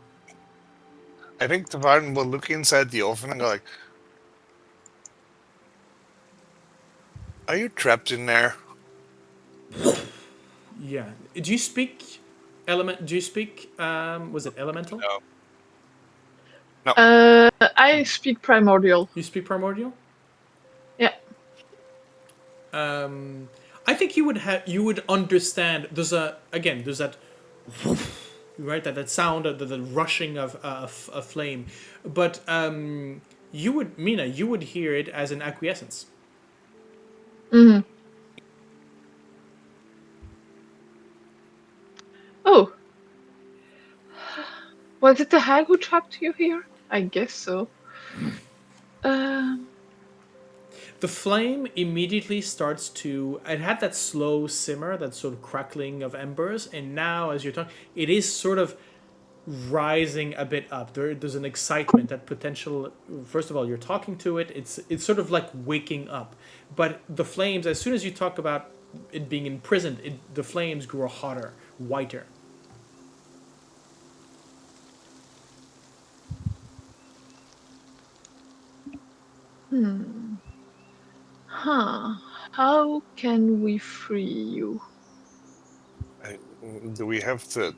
I think Tavaren will look inside the oven and go like, "Are you trapped in there?" Yeah. Do you speak element? Do you speak? Was it elemental? No. I speak primordial. You speak primordial. Yeah. I think you would understand. There's that right that sound of the rushing of a flame, but you would hear it as an acquiescence. Mm-hmm. Oh. Was it the hag who trapped you here? I guess so. The flame immediately starts to. It had that slow simmer, that sort of crackling of embers, and now, as you're talking, it is sort of rising a bit up. There's an excitement, that potential. First of all, you're talking to it. It's sort of like waking up. But the flames, as soon as you talk about it being imprisoned, the flames grow hotter, whiter. How can we free you? Do we have to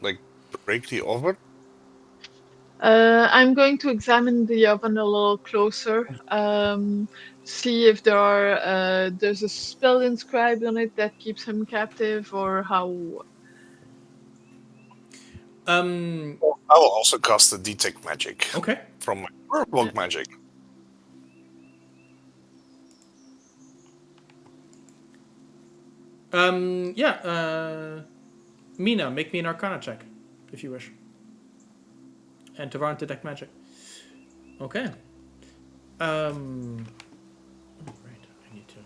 break the oven? I'm going to examine the oven a little closer. See if there's a spell inscribed on it that keeps him captive, or how. I will also cast the detect magic. Okay. From my Firbolg magic. Mina, make me an Arcana check, if you wish. And Tavaren detect magic. Okay. Right, I need to.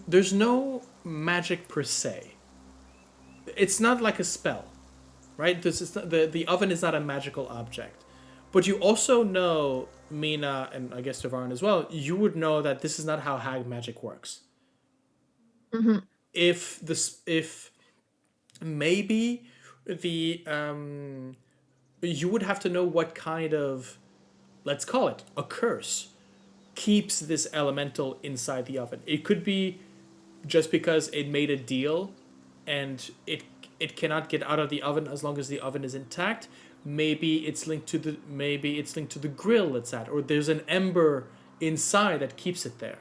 There's no magic per se. It's not like a spell, right? The oven is not a magical object. But you also know, Mina, and I guess Tavaren as well, you would know that this is not how hag magic works. Mm-hmm. If maybe you would have to know what kind of, let's call it a curse, keeps this elemental inside the oven. It could be just because it made a deal and it cannot get out of the oven as long as the oven is intact. Maybe it's linked to the grill it's at, or there's an ember inside that keeps it there.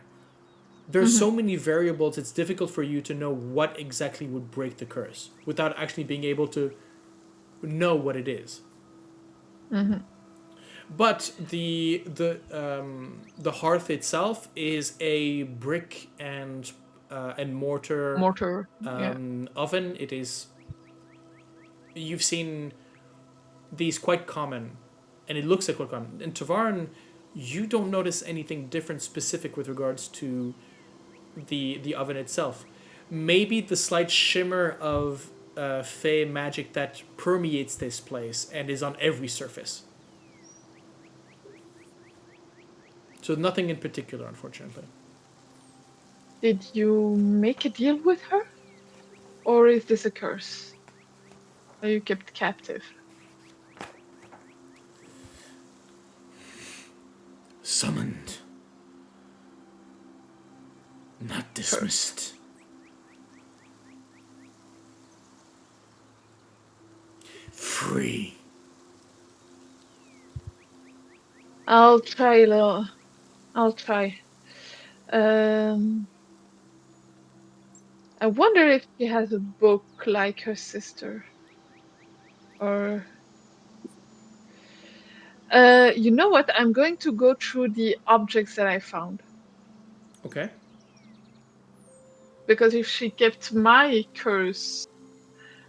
There's so many variables, it's difficult for you to know what exactly would break the curse without actually being able to know what it is. Mm-hmm. But the hearth itself is a brick and mortar oven. It is. You've seen these quite common, and it looks like quite common. In Tavaren, you don't notice anything different specific with regards to the oven itself. Maybe the slight shimmer of fey magic that permeates this place and is on every surface. So nothing in particular, unfortunately. Did you make a deal with her? Or is this a curse? Are you kept captive? Summoned. Not dismissed. Free. I'll try, Lil. I'll try. I wonder if she has a book like her sister. Or... you know what? I'm going to go through the objects that I found. Okay. Because if she kept my curse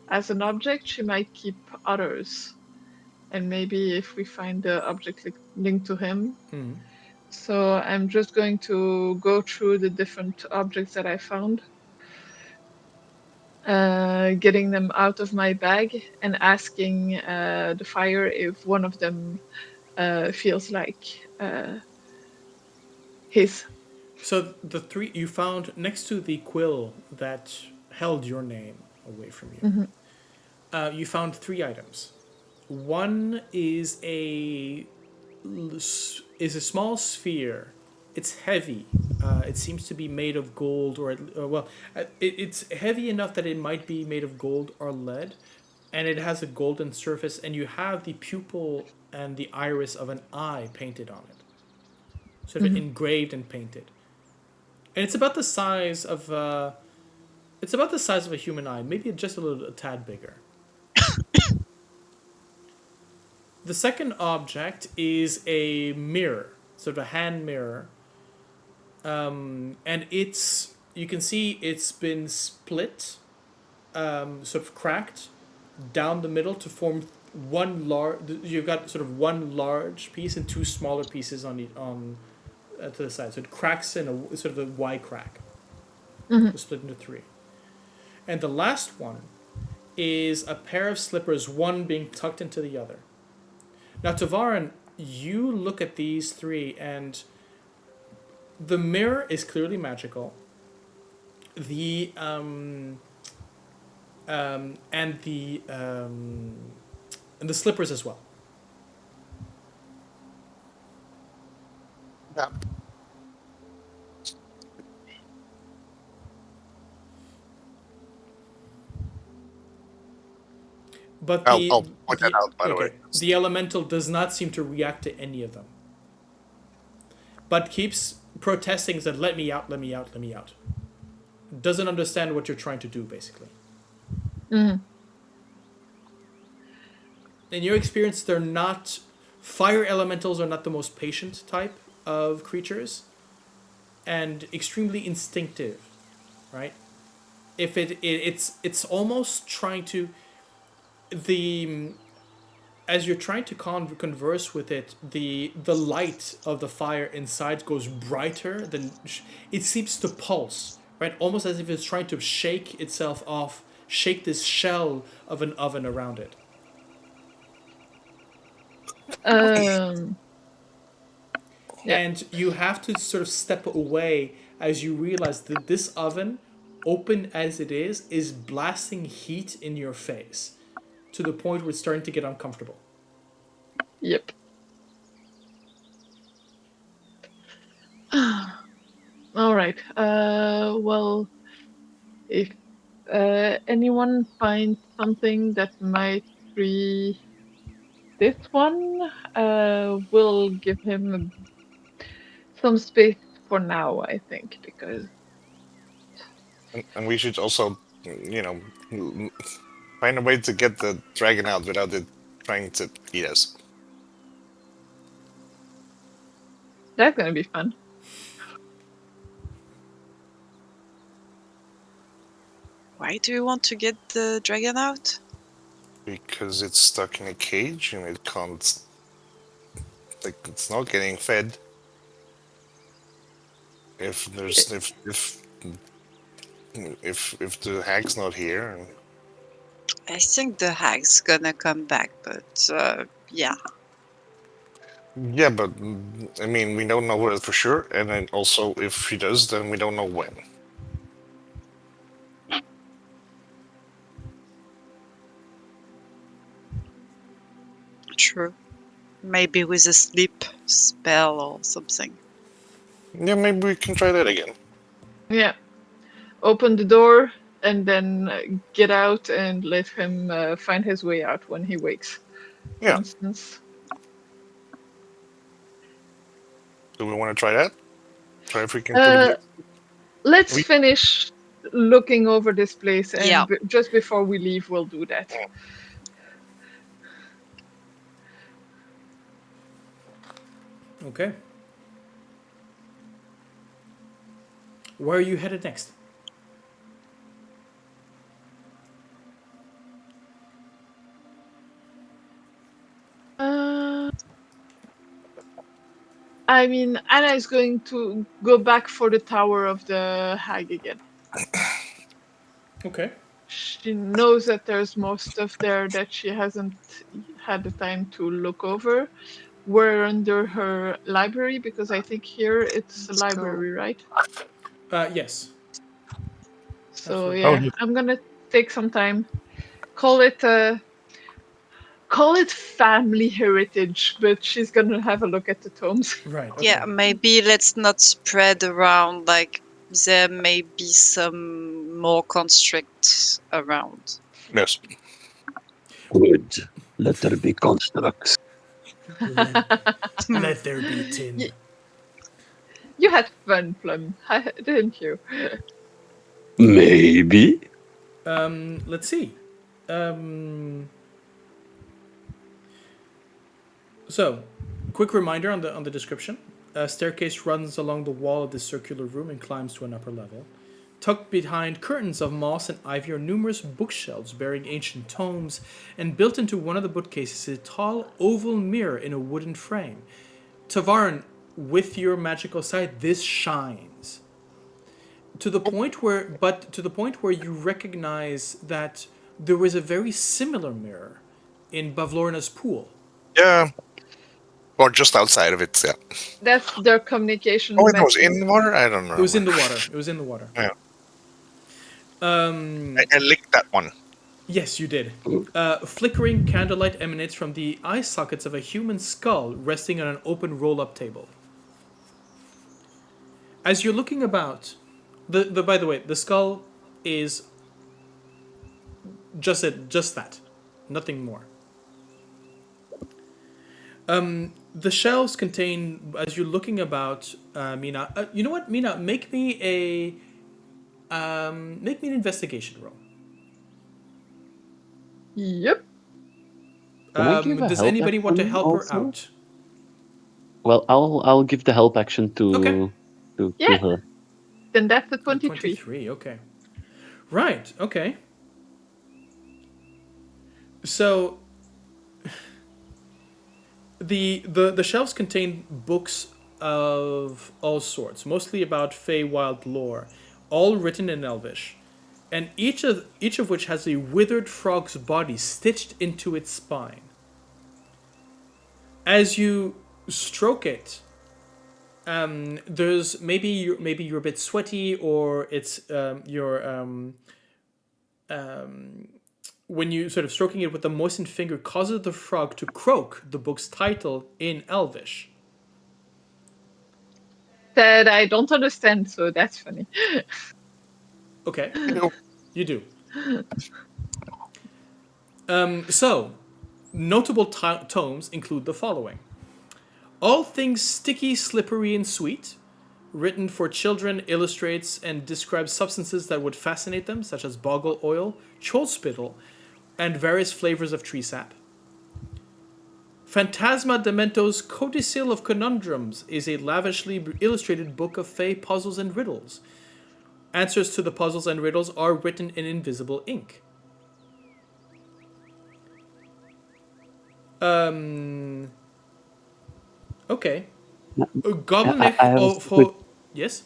as an object, she might keep others. And maybe if we find the object linked to him. Hmm. So I'm just going to go through the different objects that I found. Getting them out of my bag and asking the fire if one of them feels like his. So the three you found next to the quill that held your name away from you. Mhm. You found 3 items. One is a small sphere. It's heavy. It seems to be made of gold, it's heavy enough that it might be made of gold or lead, and it has a golden surface. And you have the pupil and the iris of an eye painted on it, sort of engraved and painted. And it's about the size of a human eye, maybe just a tad bigger. The second object is a mirror, sort of a hand mirror, and you can see it's been split, sort of cracked down the middle to form one large. You've got sort of one large piece and 2 smaller pieces to the side, so it cracks in a sort of a Y crack, split into 3. And the last one is a pair of slippers, one being tucked into the other. Now, Tavaren, you look at these 3, and the mirror is clearly magical. The and the slippers as well. Yeah. But I'll point that out, by the way. The elemental does not seem to react to any of them, but keeps protesting, that let me out, let me out, let me out. Doesn't understand what you're trying to do, basically. Mhm. In your experience, they're not... Fire elementals are not the most patient type of creatures, and extremely instinctive, right? If it's almost trying to... As you're trying to converse with it, the light of the fire inside goes brighter than... It seems to pulse, right? Almost as if it's trying to shake itself off, shake this shell of an oven around it. Yeah. And you have to sort of step away as you realize that this oven, open as it is blasting heat in your face to the point where it's starting to get uncomfortable. Yep. All right. Well, if anyone finds something that might free this one, we'll give him some space for now, I think, because... And we should also, find a way to get the dragon out without it trying to eat us. That's gonna be fun. Why do you want to get the dragon out? Because it's stuck in a cage and it can't... it's not getting fed. If there's... If the hag's not here... I think the hag's gonna come back, but yeah. Yeah, but I mean, we don't know it for sure, and then also if she does, then we don't know when. True. Maybe with a sleep spell or something. Yeah, maybe we can try that again. Yeah. Open the door and then get out and let him find his way out when he wakes. For Yeah. instance. Do we want to try that? Try if we can put it. Let's We- finish looking over this place, and Yeah. just before we leave, we'll do that. Okay. Where are you headed next? I mean, Anna is going to go back for the Tower of the Hag again. Okay. She knows that there's more stuff there that she hasn't had the time to look over. We're under her library because I think here it's a Let's go. library, right? Yes. So Absolutely. yeah, I'm gonna take some time. Call it family heritage, but she's gonna have a look at the tomes. Right. Okay. Yeah, maybe let's not spread around. Like there may be some more constricts around. Yes. Good. Let there be constructs. Let there be tin. You had fun, Plum, didn't you? Maybe. Let's see. So, quick reminder on the description. A staircase runs along the wall of this circular room and climbs to an upper level. Tucked behind curtains of moss and ivy are numerous bookshelves bearing ancient tomes, and built into one of the bookcases is a tall oval mirror in a wooden frame. Tavaren, with your magical sight, this shines. To the point where you recognize that there was a very similar mirror in Bavlorna's pool. Yeah. Or just outside of it, yeah. That's their communication. Oh, it was in the water? I don't know. It was in the water. Yeah. Um, I licked that one. yes, you did. Flickering candlelight emanates from the eye sockets of a human skull resting on an open roll-up table. As you're looking about, by the way, the skull is just that, nothing more. The shelves contain, as you're looking about, Mina. You know what, Mina? Make me an investigation roll. Yep. Can I give a Does help anybody want to action help her also? out? Well, I'll give the help action to Okay. to Yeah. her. Then that's a 23. 23. Okay. Right. Okay. So the shelves contain books of all sorts, mostly about Feywild lore, all written in Elvish, and each of which has a withered frog's body stitched into its spine. As you stroke it, there's maybe you're a bit sweaty, or it's when you sort of stroking it with a moistened finger causes the frog to croak the book's title in Elvish. That I don't understand, so that's funny. Okay, know. you do. So, notable tomes include the following: All Things Sticky, Slippery, and Sweet, written for children, illustrates and describes substances that would fascinate them, such as boggle oil, cholspittle, and various flavors of tree sap. Phantasma Demento's Codicil of Conundrums is a lavishly illustrated book of Fey puzzles and riddles. Answers to the puzzles and riddles are written in invisible ink. Okay. Goblin yes?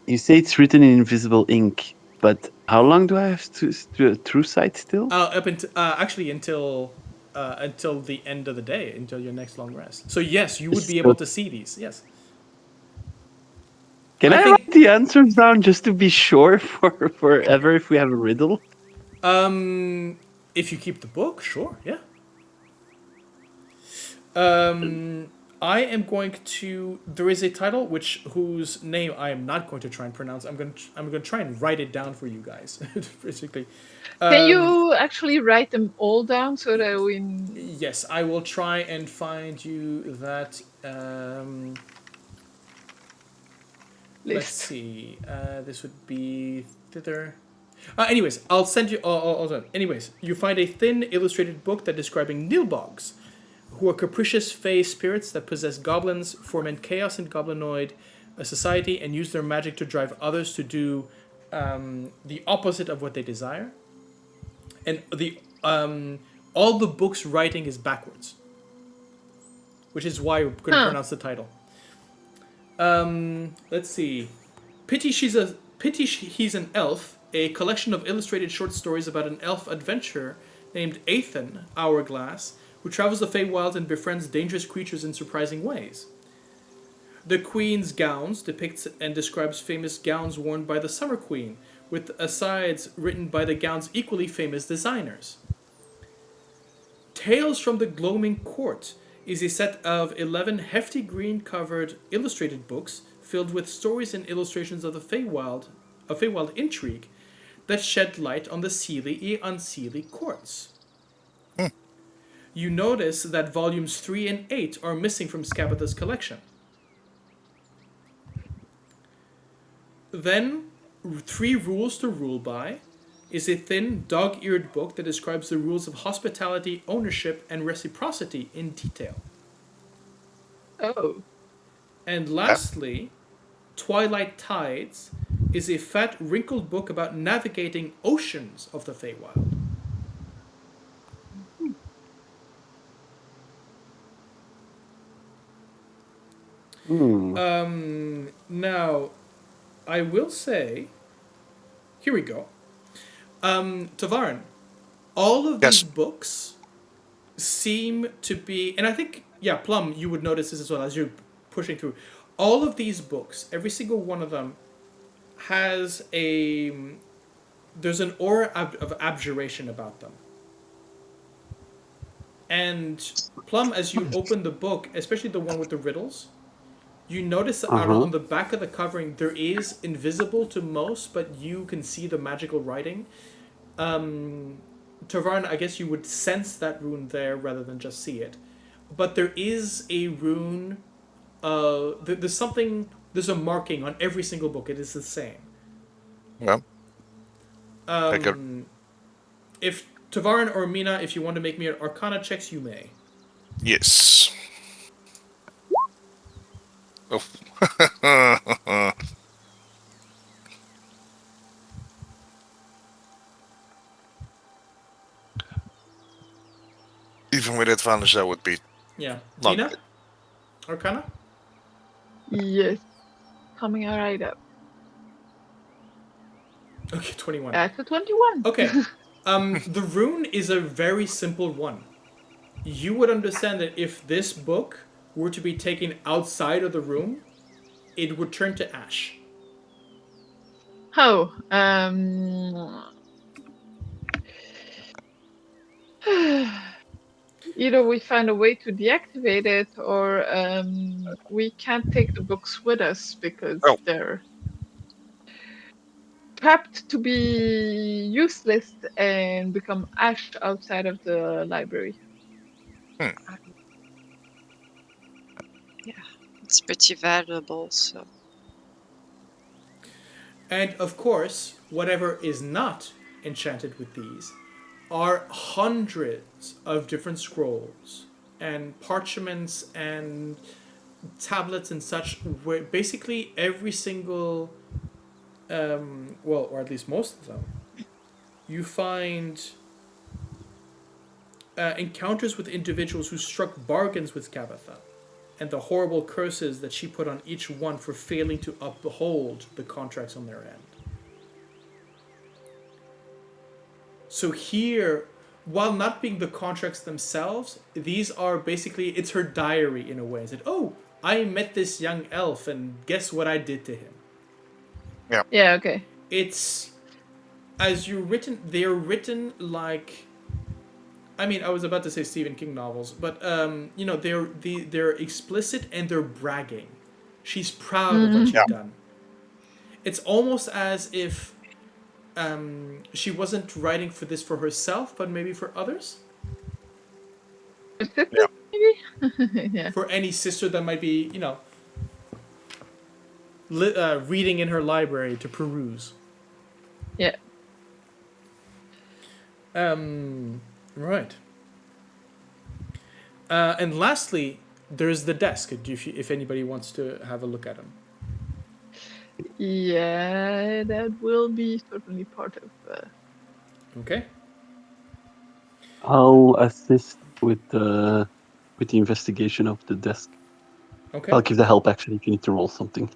You say it's written in invisible ink, but how long do I have to true sight still? Up until actually until the end of the day, until your next long rest. So yes, you would be able to see these. Yes. Can I think- write the answers down just to be sure for forever if we have a riddle? If you keep the book, sure, yeah. I am going to. There is a title whose name I am not going to try and pronounce. I'm going to try and write it down for you guys. Basically, Can you actually write them all down so that we... Yes, I will try and find you that. Let's list? see. This would be thither. Anyways, I'll send you. Anyways, you find a thin illustrated book that describing Nilbogs, who are capricious-faced spirits that possess goblins, foment chaos in goblinoid society, and use their magic to drive others to do the opposite of what they desire. And all the book's writing is backwards, which is why we're going to pronounce the title. Let's see. Pity He's an Elf, a collection of illustrated short stories about an elf adventurer named E10, Hourglass, who travels the Feywild and befriends dangerous creatures in surprising ways. The Queen's Gowns depicts and describes famous gowns worn by the Summer Queen, with asides written by the gown's equally famous designers. Tales from the Gloaming Court is a set of 11 hefty green-covered illustrated books filled with stories and illustrations of the Feywild intrigue that shed light on the seelie and unseelie courts. You notice that volumes 3 and 8 are missing from Scabatha's collection. Then, 3 Rules to Rule By is a thin, dog-eared book that describes the rules of hospitality, ownership, and reciprocity in detail. Oh. And lastly, Twilight Tides is a fat, wrinkled book about navigating oceans of the Feywild. Now, I will say, here we go. Tavaren, all of these books seem to be, and I think, Plum, you would notice this as well as you're pushing through. All of these books, every single one of them, has there's an aura of abjuration about them. And Plum, as you open the book, especially the one with the riddles, you notice that on the back of the covering, there is invisible to most, but you can see the magical writing. Tavaren, I guess you would sense that rune there rather than just see it. But there is a rune, there's a marking on every single book. It is the same. Yeah. If Tavaren or Mina, if you want to make me an Arcana checks, you may. Yes. Oh. Even with advantage, that would be. Yeah. Not Mina? good. Arcana? Yes. Coming right up. Okay, 21. That's a 21. Okay. The rune is a very simple one. You would understand that if this book were to be taken outside of the room, it would turn to ash. Oh, either we find a way to deactivate it, or we can't take the books with us because they're trapped to be useless and become ash outside of the library. Yeah, it's pretty valuable, so. And of course, whatever is not enchanted with these are hundreds of different scrolls and parchments and tablets and such, where basically every single, or at least most of them, you find encounters with individuals who struck bargains with Scabatha, and the horrible curses that she put on each one for failing to uphold the contracts on their end. So here, while not being the contracts themselves, these are basically, it's her diary in a way. It's like, oh, I met this young elf and guess what I did to him. Yeah. Yeah, okay. It's, they're written like I mean, I was about to say Stephen King novels, but you know, they're explicit and they're bragging. She's proud of what she's Yeah. done. It's almost as if she wasn't writing for this for herself, but maybe for others. Her sister, Yeah. maybe? Yeah. For any sister that might be, you know, reading in her library to peruse. Yeah. Right. And lastly, there's the desk. If anybody wants to have a look at them. Yeah, that will be certainly part of. Okay. I'll assist with the investigation of the desk. Okay. I'll give the help action if you need to roll something.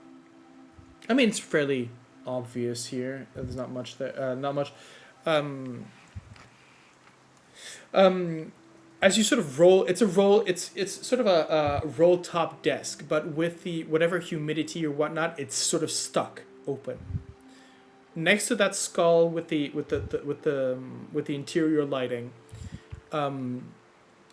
I mean, it's fairly obvious here. There's not much there. Not much. As you sort of roll, it's a roll. It's sort of a roll top desk, but with the whatever humidity or whatnot, it's sort of stuck open. Next to that skull with the interior lighting,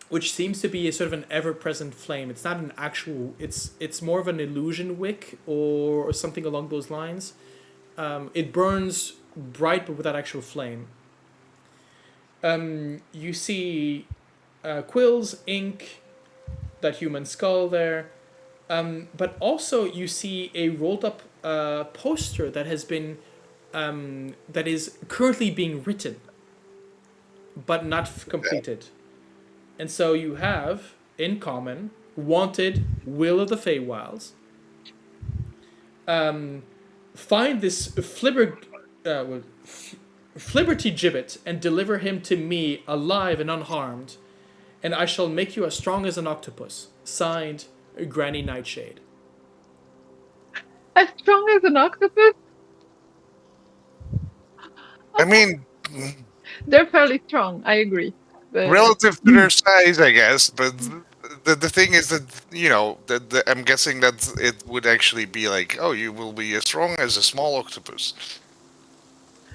which seems to be a sort of an ever-present flame. It's not an actual. It's more of an illusion wick or something along those lines. It burns bright but without actual flame. You see quills, ink, that human skull there, but also you see a rolled up poster that has been that is currently being written, but not completed. And so you have, in common, wanted, Will of the Feywilds. Find this Flibberty Gibbet and deliver him to me alive and unharmed, and I shall make you as strong as an octopus. Signed, Granny Nightshade. As strong as an octopus? I mean, They're fairly strong, I agree. But relative to their size, I guess. But the thing is that, you know, that I'm guessing that it would actually be like, oh, you will be as strong as a small octopus.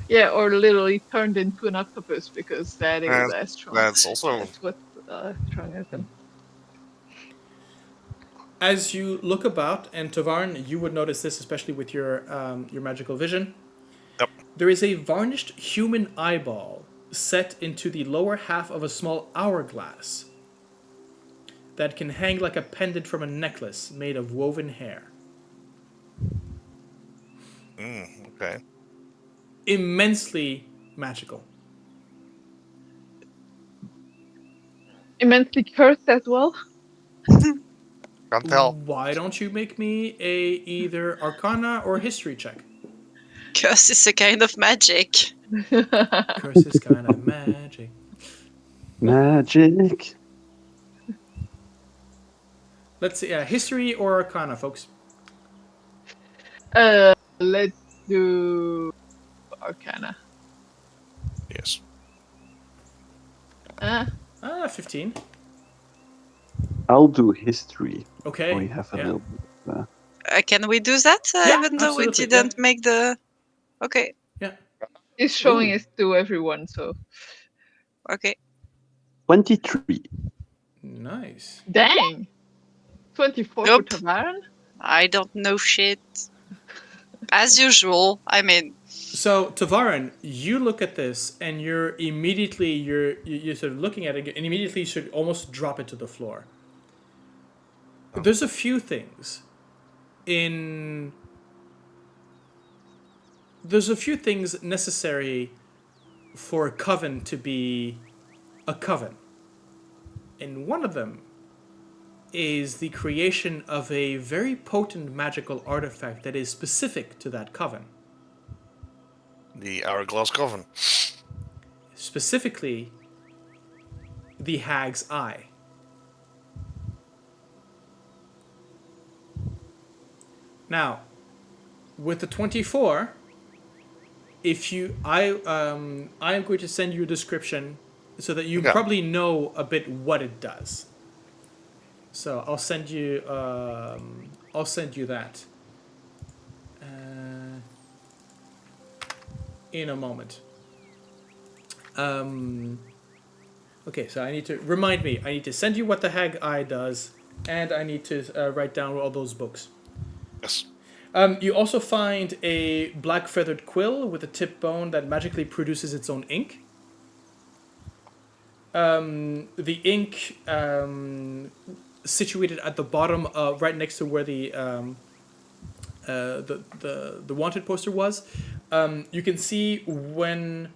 yeah, or literally turned into an octopus because that is as strong. That's also That's what's strong as them. As you look about, and Tavaren, you would notice this especially with your magical vision. Yep. There is a varnished human eyeball set into the lower half of a small hourglass that can hang like a pendant from a necklace made of woven hair. okay. Immensely magical. Immensely cursed as well. Can't tell. Why don't you make me a either Arcana or History check? Curse is a kind of magic. Curse is kind of magic. Magic. Let's see, History or Arcana, folks. Let's do Arcana. Yes. 15. I'll do history. Okay. We have a little bit. Can we do that? Yeah, Even though we absolutely, didn't make the... Okay, He's showing Ooh. it to everyone, so. okay. 23. Nice. Dang! 24 Nope. for Tavaren? I don't know shit. As usual, I mean... So, Tavaren, you look at this and you're sort of looking at it and immediately you should almost drop it to the floor. There's a few things necessary for a coven to be a coven. And one of them is the creation of a very potent magical artifact that is specific to that coven. The Hourglass Coven. Specifically, the Hag's Eye. Now, with the 24, I'm going to send you a description so that you probably know a bit what it does. So I'll send you that in a moment. Okay, so I need to remind me. I need to send you what the hag eye does, and I need to write down all those books. Yes. You also find a black feathered quill with a tip bone that magically produces its own ink. The ink situated at the bottom, right next to where the wanted poster was. You can see when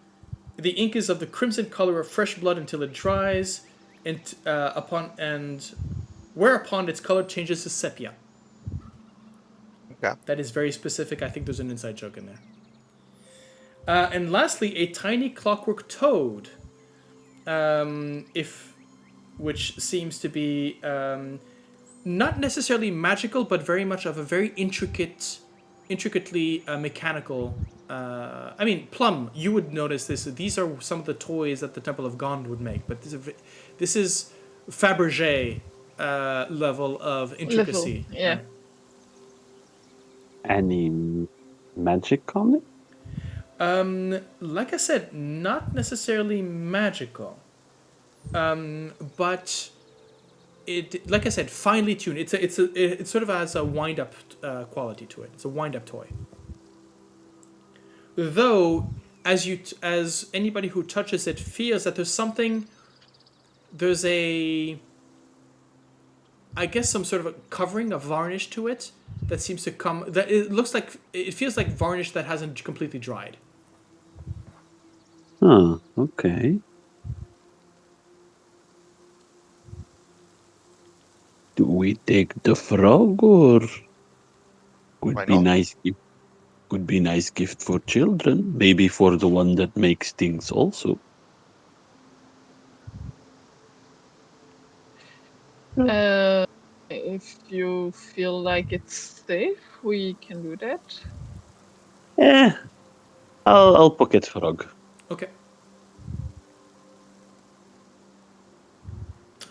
the ink is of the crimson color of fresh blood until it dries, and whereupon its color changes to sepia. Okay. That is very specific. I think there's an inside joke in there. And lastly, a tiny clockwork toad, which seems to be not necessarily magical, but very much of a very intricately mechanical. I mean, Plum, you would notice this. These are some of the toys that the Temple of Gond would make, but this is Fabergé level of intricacy. Yeah. Right? Any magic on it? Like I said, not necessarily magical, but it, like I said, finely tuned. It sort of has a wind up quality to it. It's a wind up toy. Though, as anybody who touches it feels that there's I guess some sort of a covering, a varnish to it that seems to come. That it feels like varnish that hasn't completely dried. Huh, okay. Do we take the frog or Why could be not? nice gift? Could be nice gift for children, maybe for the one that makes things also. If you feel like it's safe, we can do that. I'll pocket frog. Okay.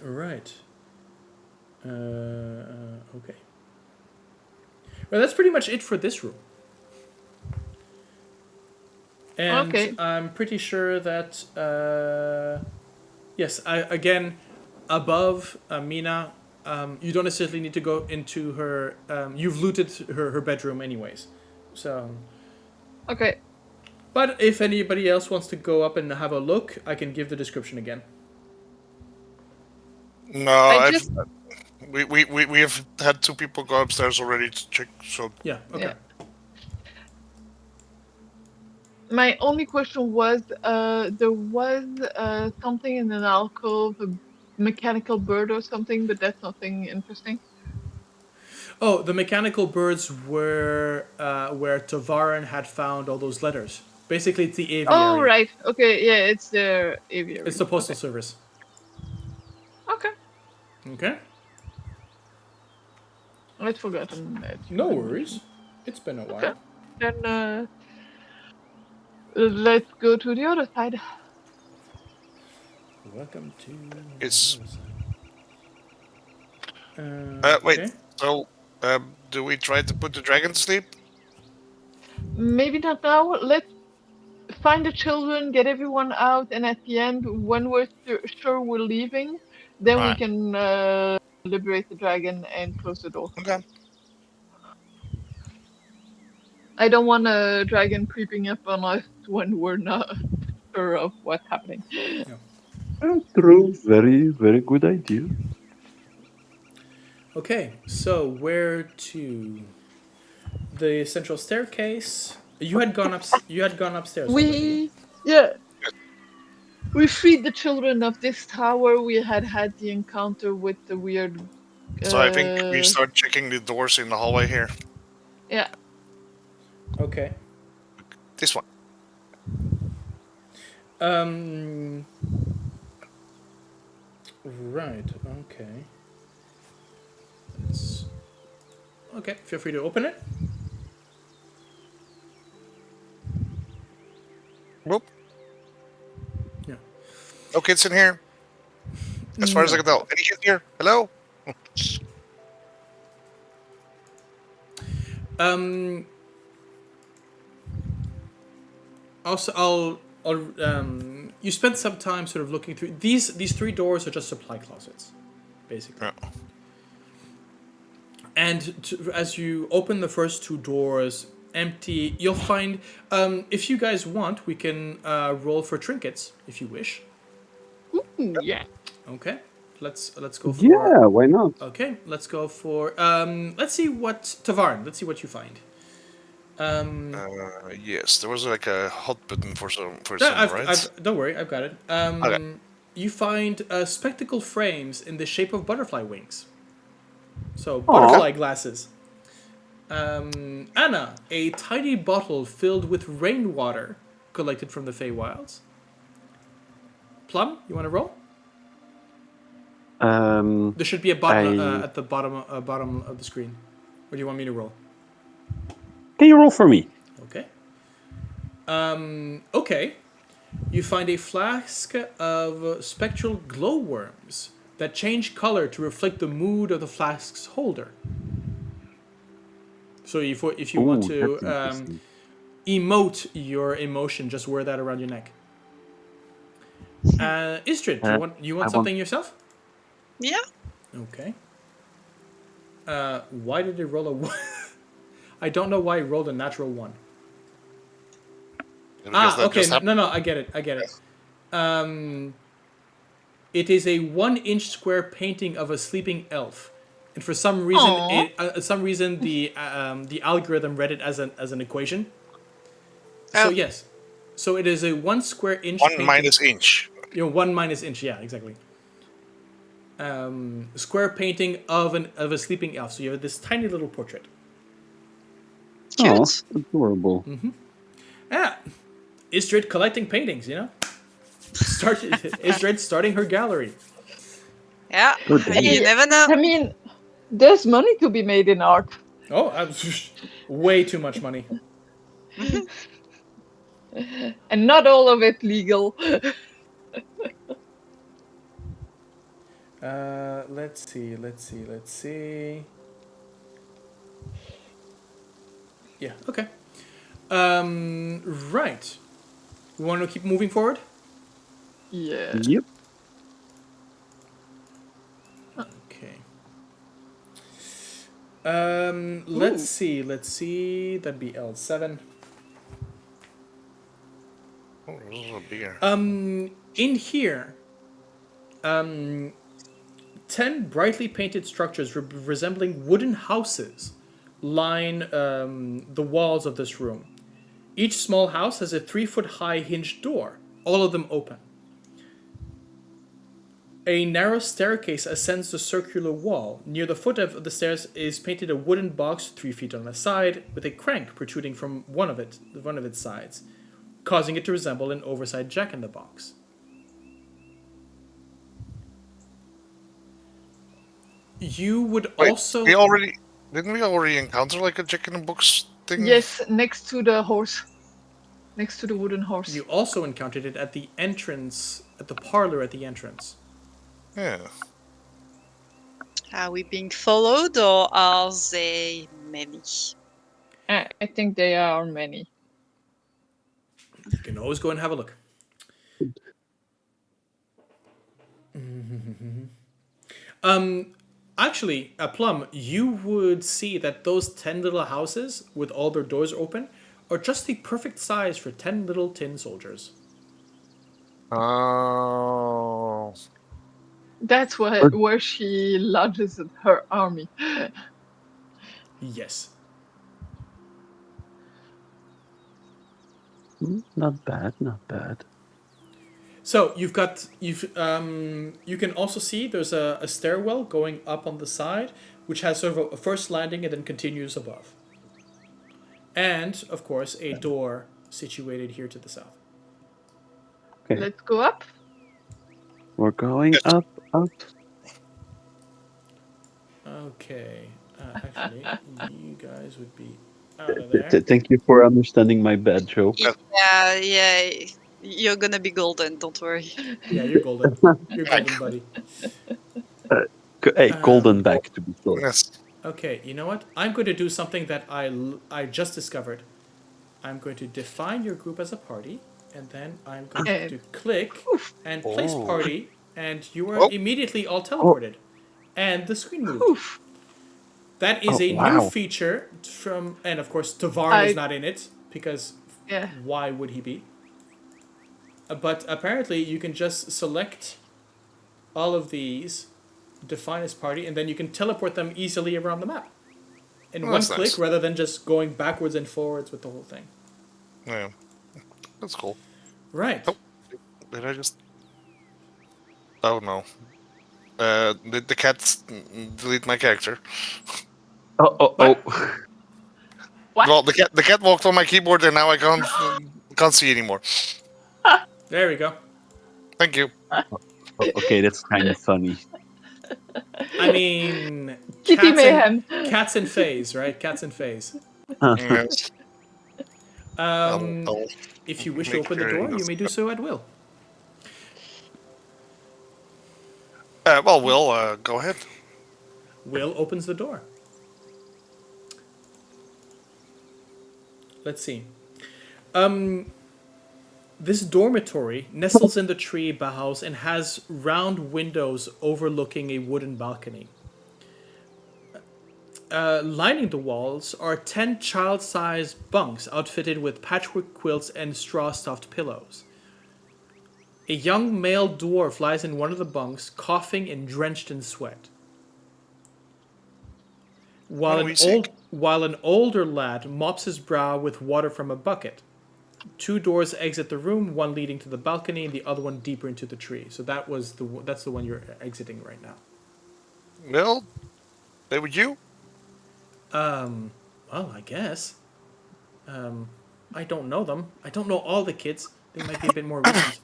Right. Okay. Well, that's pretty much it for this room. And Okay. I'm pretty sure that yes, again, above Mina, you don't necessarily need to go into her. You've looted her bedroom anyways, so. Okay. But if anybody else wants to go up and have a look, I can give the description again. No, we have had two people go upstairs already to check. So Yeah. Okay. Yeah. My only question was, there was something in an alcove, a mechanical bird or something, but that's nothing interesting. Oh, the mechanical birds were where Tavaren had found all those letters. Basically, it's the aviary. Oh, right. Okay, yeah, it's the aviary. It's the postal service. Okay. Okay. I'd forgotten that. No worries. It's been a while. Okay. Then let's go to the other side. Welcome to. It's- wait. Okay. So, do we try to put the dragon to sleep? Maybe not now. Let's find the children, get everyone out, and at the end, when we're sure we're leaving, then we Right. can liberate the dragon and close the door. Okay. I don't want a dragon creeping up on us when we're not sure of what's happening. True. Very, very good idea. Okay. So where to? The central staircase. You had gone up. You had gone upstairs. already. We freed the children of this tower. We had the encounter with the weird. So I think we start checking the doors in the hallway here. Yeah. Okay. This one. Right. Okay. Okay. Feel free to open it. Whoop. Yeah. No kids in here. As far as I can tell. Any kids here? Hello? Also, I'll you spent some time sort of looking through these 3 doors are just supply closets, basically. Yeah. And as you open the first 2 doors, empty, you'll find. If you guys want, we can roll for trinkets if you wish. Yeah. Okay, let's go for. Yeah, why not? Okay, let's go for. Let's see what Tavaren. Let's see what you find. Yes, there was like a hot button for some, No, right? don't worry, I've got it. Okay. You find spectacle frames in the shape of butterfly wings. So, butterfly glasses. Anna, a tiny bottle filled with rainwater collected from the Feywilds. Plum, you want to roll? There should be a button at the bottom of the screen. Or do you want me to roll? Can you roll for me? Okay. Okay. You find a flask of spectral glowworms that change color to reflect the mood of the flask's holder. So if you want to emote your emotion, just wear that around your neck. Ysdred, you want something yourself? Yeah. Okay. Why did he roll a 1? I don't know why he rolled a natural 1. Okay. No, I get it. It is a 1-inch square painting of a sleeping elf, and for some reason, the algorithm read it as an equation. So yes, so it is a 1 square inch. 1 minus inch. 1 minus inch. Yeah, exactly. Square painting of a sleeping elf. So you have this tiny little portrait. Cute. Oh, adorable. Yeah, Ysdred collecting paintings. Ysdred starting her gallery. Yeah. Good. You never know. I mean, there's money to be made in art. Oh, way too much money. And not all of it legal. Let's see. Yeah, okay. Right. We want to keep moving forward? Yeah. Yep. Okay. Let's see. That'd be L7. Oh, this is a beer. In here, 10 brightly painted structures resembling wooden houses line the walls of this room. Each small house has a 3-foot-high hinged door, all of them open. A narrow staircase ascends the circular wall. Near the foot of the stairs is painted a wooden box 3 feet on the side, with a crank protruding from one of its sides, causing it to resemble an oversized jack-in-the-box. You would also... Didn't we already encounter like a jack-in-the-box thing? Yes, next to the horse. Next to the wooden horse. You also encountered it at the entrance, at the parlor at the entrance. Yeah. Are we being followed or are they many? I think there are many. You can always go and have a look. Actually, Plum, you would see that those 10 little houses with all their doors open are just the perfect size for 10 little tin soldiers. Oh. That's where she lodges her army. Yes. Not bad, not bad. So you can also see there's a stairwell going up on the side, which has sort of a first landing and then continues above. And, of course, a door situated here to the south. Okay. Let's go up. We're going up. Okay. Actually, you guys would be out of there. Thank you for understanding my bad joke. Yeah. You're gonna be golden, don't worry. Yeah, you're golden. You're golden, buddy. Hey, Goldenback to be clear. Yes. Okay, you know what? I'm going to do something that I just discovered. I'm going to define your group as a party, And then I'm going And- to click and place Oh. party, and you are Oh. immediately all teleported. And the screen moved. Oof. That is a new wow. feature from, and of course Tavaren is I- not in it, because Yeah. why would he be? But apparently you can just select all of these, define as party, and then you can teleport them easily around the map. In Oh, one that's click, nice. rather than just going backwards and forwards with the whole thing. Yeah. That's cool. Right. Oh. Did I just... Oh, no. Did the cat delete my character? Oh. What? Well, the cat walked on my keyboard and now I can't see anymore. There we go. Thank you. Okay, that's kind of funny. I mean, Kitty mayhem. cats and phase, right? Cats and phase. Yes. I'll If you wish to make open the sure he door, you does may do that. so at will. Well, Will, go ahead. Will opens the door. Let's see. This dormitory nestles in the tree boughs and has round windows overlooking a wooden balcony. Lining the walls are 10 child-sized bunks outfitted with patchwork quilts and straw-stuffed pillows. A young male dwarf lies in one of the bunks, coughing and drenched in sweat. While an older lad mops his brow with water from a bucket. 2 doors exit the room, one leading to the balcony and the other one deeper into the tree. So that's the one you're exiting right now. Will, they were you? Well, I guess. I don't know them. I don't know all the kids. They might be a bit more recent.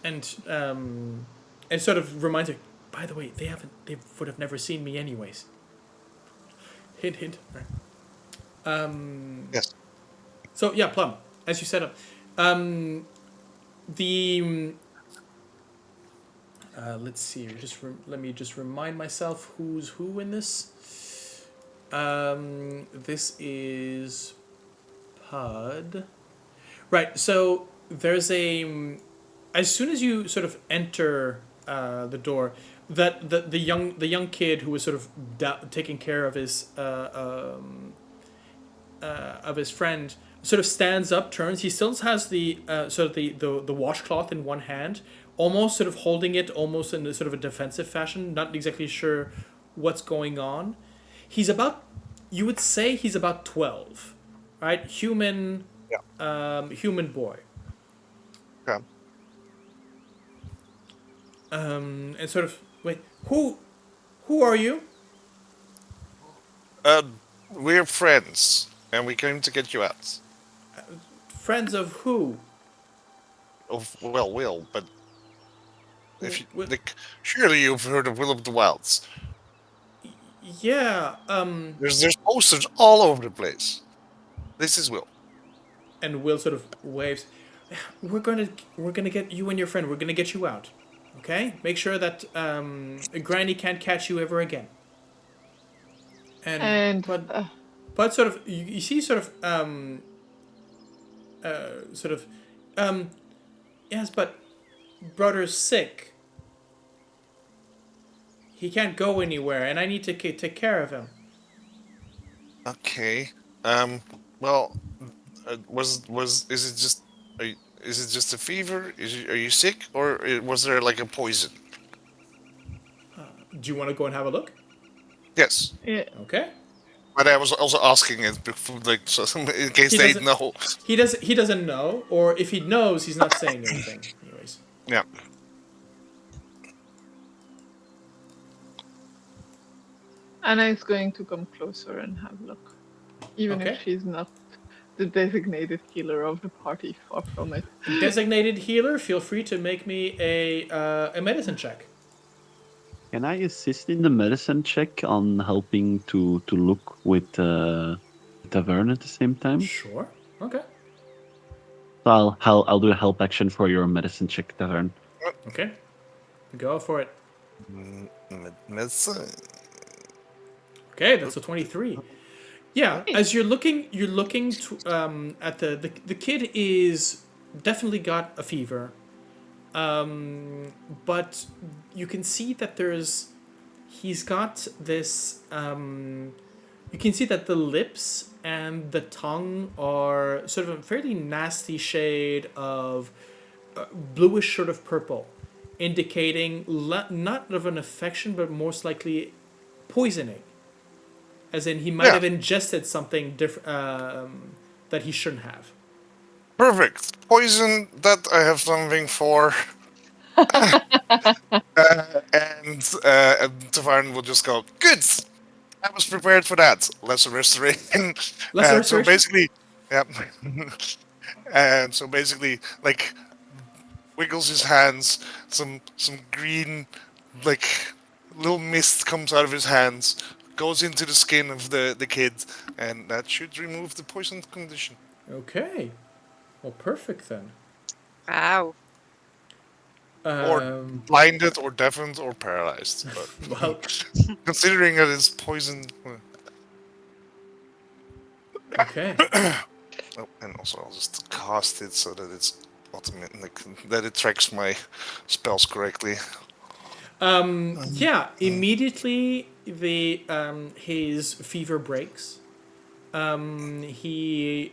And it sort of reminds her, by the way, they would have never seen me anyways. Hint, hint. Yes. So yeah, Plum, as you said, let's see. Let me just remind myself who's who in this. This is Pud. Right. So there's a. As soon as you sort of enter the door, that the young kid who was sort of taking care of his friend sort of stands up, turns. He still has the sort of the washcloth in one hand, almost sort of holding it almost in a sort of a defensive fashion, not exactly sure what's going on. You would say he's about 12, right? Human boy. Okay. And sort of, wait, who are you? We're friends, and we came to get you out. Friends of who? Well, Will, but if Will- surely you've heard of Will of the Wilds. Yeah, There's posters all over the place. This is Will. and Will sort of waves. We're gonna get you and your friend. We're gonna get you out. Okay, make sure that Granny can't catch you ever again. And But sort of you see sort of yes, but brother's sick. He can't go anywhere, and I need to take care of him. Okay. Well, is it just a fever? Are you sick, or was there like a poison? Do you want to go and have a look? Yes. yeah, Okay. But I was also asking it before, like, so in case He they doesn't- know. He doesn't know, or if he knows, he's not saying anything. Anyways. Yeah. Anna is going to come closer and have a look, even Okay. if she's not the designated healer of the party. Far from it. Designated healer, feel free to make me a medicine check. Can I assist in the medicine check on helping to look with Taverne at the same time? Sure. Okay. So I'll do a help action for your medicine check, Taverne. Okay. Go for it. Medicine. Okay, that's a 23. Yeah, Nice. as you're looking to, at the kid is definitely got a fever, but you can see that he's got this. You can see that the lips and the tongue are sort of a fairly nasty shade of bluish sort of purple, indicating not of an infection, but most likely poisoning. As in, he might Yeah. have ingested something different that he shouldn't have. Perfect. Poison, that I have something for. And Tavaren will just go, good! I was prepared for that. Lesser restoration. Lesser So restoration? basically, yep. And so basically, like, wiggles his hands, some green, like, little mist comes out of his hands, goes into the skin of the kid, and that should remove the poison condition. Okay. Well, perfect then. Wow. Or blinded, or deafened, or paralyzed. But Well, considering that it's poison. okay. Oh, and also I'll just cast it so that it's that it tracks my spells correctly. Yeah, immediately his fever breaks. You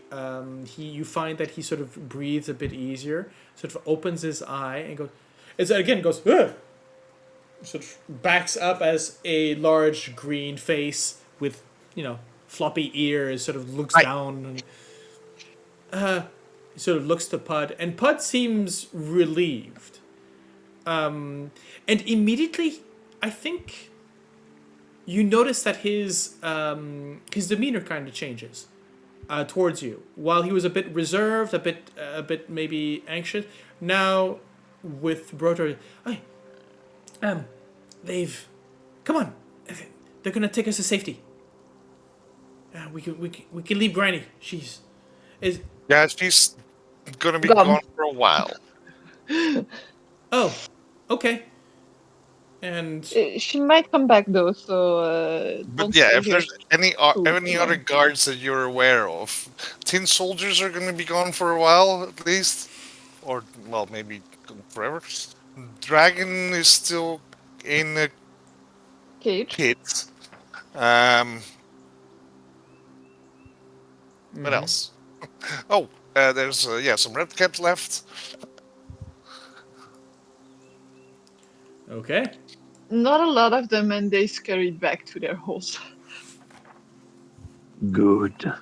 find that he sort of breathes a bit easier, sort of opens his eye and goes, "Ugh!" Sort of backs up as a large green face with, floppy ears sort of looks Hi. down and sort of looks to Pud, and Pud seems relieved. And immediately, I think you notice that his demeanor kind of changes towards you. While he was a bit reserved, a bit maybe anxious, now with Brotor, hey, come on, they're gonna take us to safety. We can leave Granny. Yeah, she's gonna be Gone. gone for a while. Oh, okay. And She might come back though, so But don't yeah, stay if here. there's any Too other long. guards that you're aware of, tin soldiers are gonna be gone for a while at least, or well, maybe forever. Dragon is still in a Cage. pit. What else? Oh, there's some red caps left. okay. Not a lot of them, and they scurried back to their holes. Good.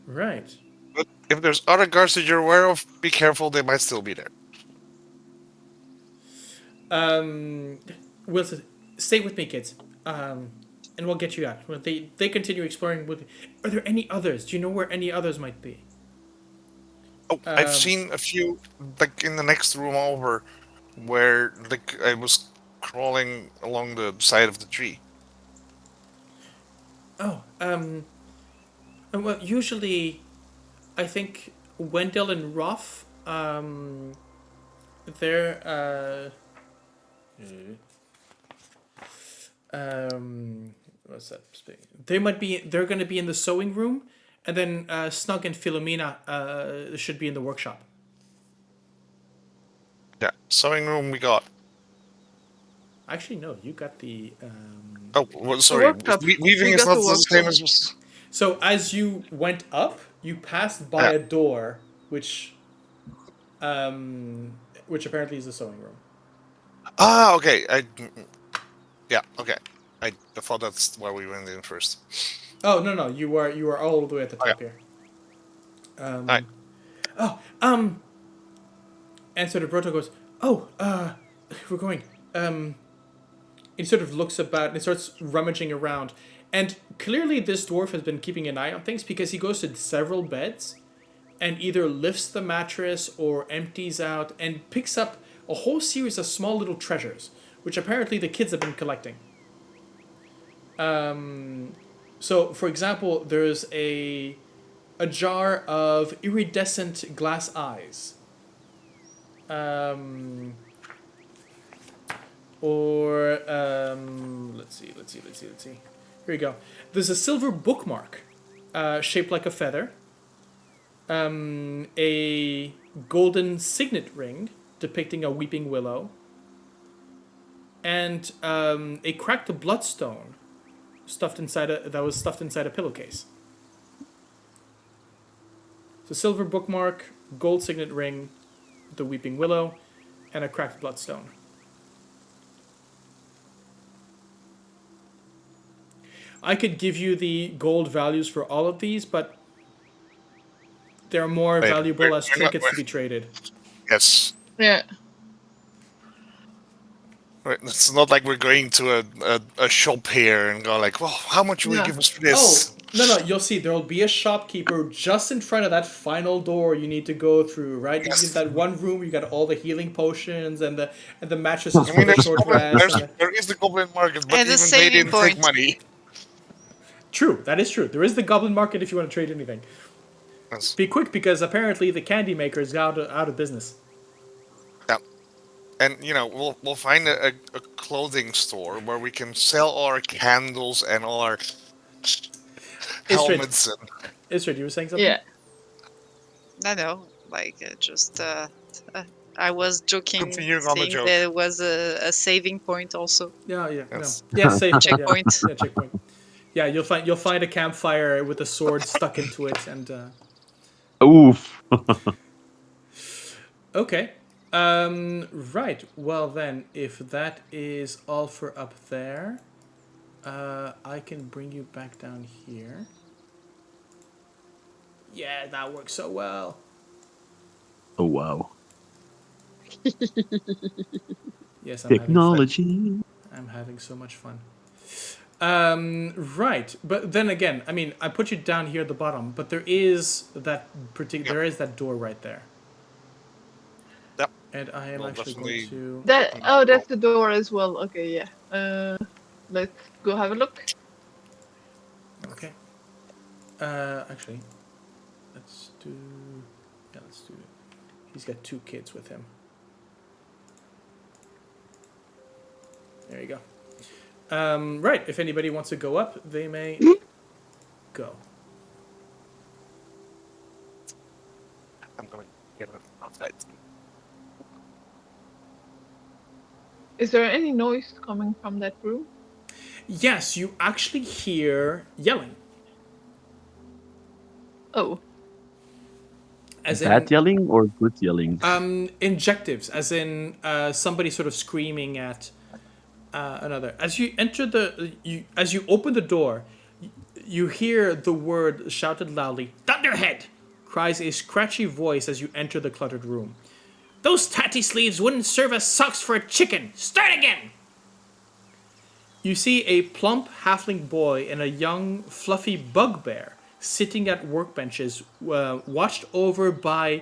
Right. But if there's other guards that you're aware of, be careful. They might still be there. Wilson, stay with me, kids. And we'll get you out. Well, they continue exploring with. Are there any others? Do you know where any others might be? Oh, I've seen a few, like in the next room over, where like I was crawling along the side of the tree. Oh, well, usually, I think Wendell and Ruff, they're what's that? They're going to be in the sewing room, and then Snug and Philomena should be in the workshop. Yeah, sewing room we got. Actually, no, you got the. Oh, well, sorry. workshop. Weaving We is got not the the same workshop. as. So as you went up, you passed by Yeah. a door, which apparently is the sewing room. Ah, okay. Yeah, okay. I thought that's why we went in first. Oh no, you are all the way at the top here. Alright. And so the Broto goes, we're going. He sort of looks about and starts rummaging around. And clearly this dwarf has been keeping an eye on things because he goes to several beds and either lifts the mattress or empties out and picks up a whole series of small little treasures, which apparently the kids have been collecting. So, for example, there's a jar of iridescent glass eyes. Or let's see. Here we go. There's a silver bookmark, shaped like a feather. A golden signet ring depicting a weeping willow. And a cracked bloodstone that was stuffed inside a pillowcase. So silver bookmark, gold signet ring, the weeping willow, and a cracked bloodstone. I could give you the gold values for all of these, but they're more valuable as trinkets to be traded. Yes. Yeah. Right. It's not like we're going to a shop here and go like, well, how much will you give us for this? Oh, no, you'll see. There'll be a shopkeeper just in front of that final door you need to go through, right? Yes. In that one room, you got all the healing potions and the mattresses I for mean, the short rest. there is the goblin market, but And the even they saving didn't point. take money. True, that is true. There is the goblin market if you want to trade anything. Yes. Be quick because apparently the candy maker is out of business. Yeah. And, we'll find a clothing store where we can sell all our candles and all our helmets. Ysdred, you were saying something? Yeah. No, just I was joking, Continuing on the saying joke. there was a saving point also. Yeah. Yes. No. Yeah, safe Checkpoint. Yeah, checkpoint. Yeah, you'll find a campfire with a sword stuck into it, and Oof. okay. Right. Well then, if that is all for up there, I can bring you back down here. Yeah, that works so well. Oh wow. Yes, Technology. I'm having so much fun. Right, but then again, I mean, I put you down here at the bottom, but there is that there is that door right there. Yep. And I am actually going to... That's the door as well. Okay, yeah. Let's go have a look. Okay. Actually, let's do it. He's got 2 kids with him. There you go. Right, if anybody wants to go up, they may go. I'm going to get it outside. Is there any noise coming from that room? Yes, you actually hear yelling. Oh. As Bad yelling or good yelling? Injectives, as in somebody sort of screaming at another. As you enter as you open the door, you hear the word shouted loudly. "Thunderhead!" cries a scratchy voice as you enter the cluttered room. "Those tatty sleeves wouldn't serve as socks for a chicken. Start again!" You see a plump halfling boy and a young fluffy bugbear sitting at workbenches, watched over by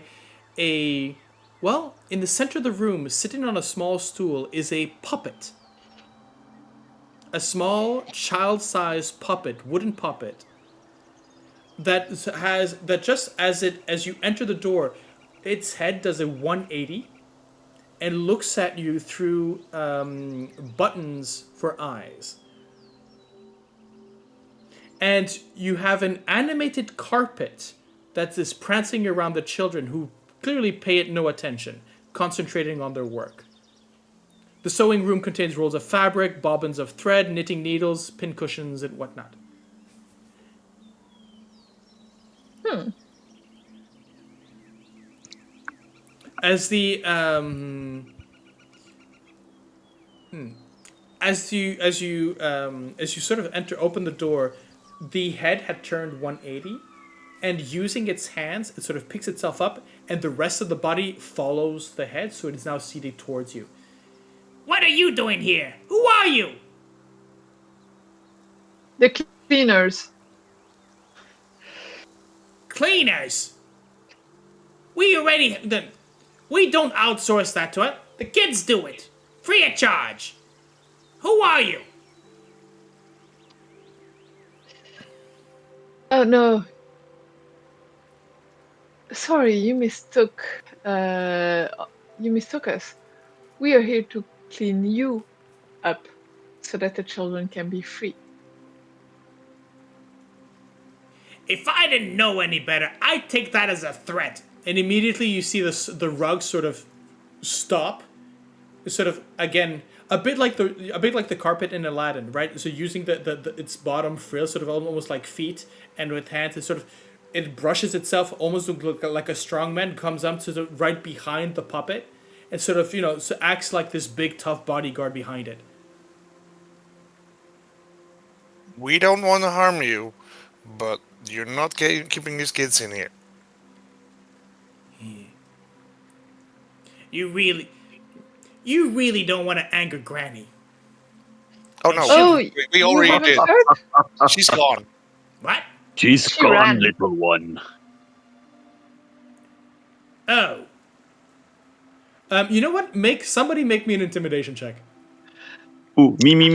in the center of the room, sitting on a small stool, is a puppet. A small, child-sized puppet, wooden puppet, that just as you enter the door, its head does a 180 and looks at you through buttons for eyes. And you have an animated carpet that is prancing around the children, who clearly pay it no attention, concentrating on their work. The sewing room contains rolls of fabric, bobbins of thread, knitting needles, pincushions, and whatnot. As the as you sort of open the door, the head had turned 180, and using its hands, it sort of picks itself up, and the rest of the body follows the head, so it is now seated towards you. "What are you doing here? Who are you?" The cleaners. "Cleaners? We don't outsource that to it. The kids do it. Free of charge. Who are you?" Oh no. Sorry, you mistook us. We are here to clean you up so that the children can be free. If I didn't know any better, I'd take that as a threat. And immediately you see the rug sort of stop, sort of again a bit like the carpet in Aladdin, right? So using the its bottom frill, sort of almost like feet, and with hands, it brushes itself almost like a strong man, comes up to right behind the puppet, and sort of so acts like this big tough bodyguard behind it. We don't want to harm you, but you're not keeping these kids in here. You really don't want to anger Granny. Oh no, Oh, we you already haven't did. heard? She's gone. What? She's She gone, ran. little one. Oh. You know what? Somebody make me an intimidation check. Ooh, me. Me.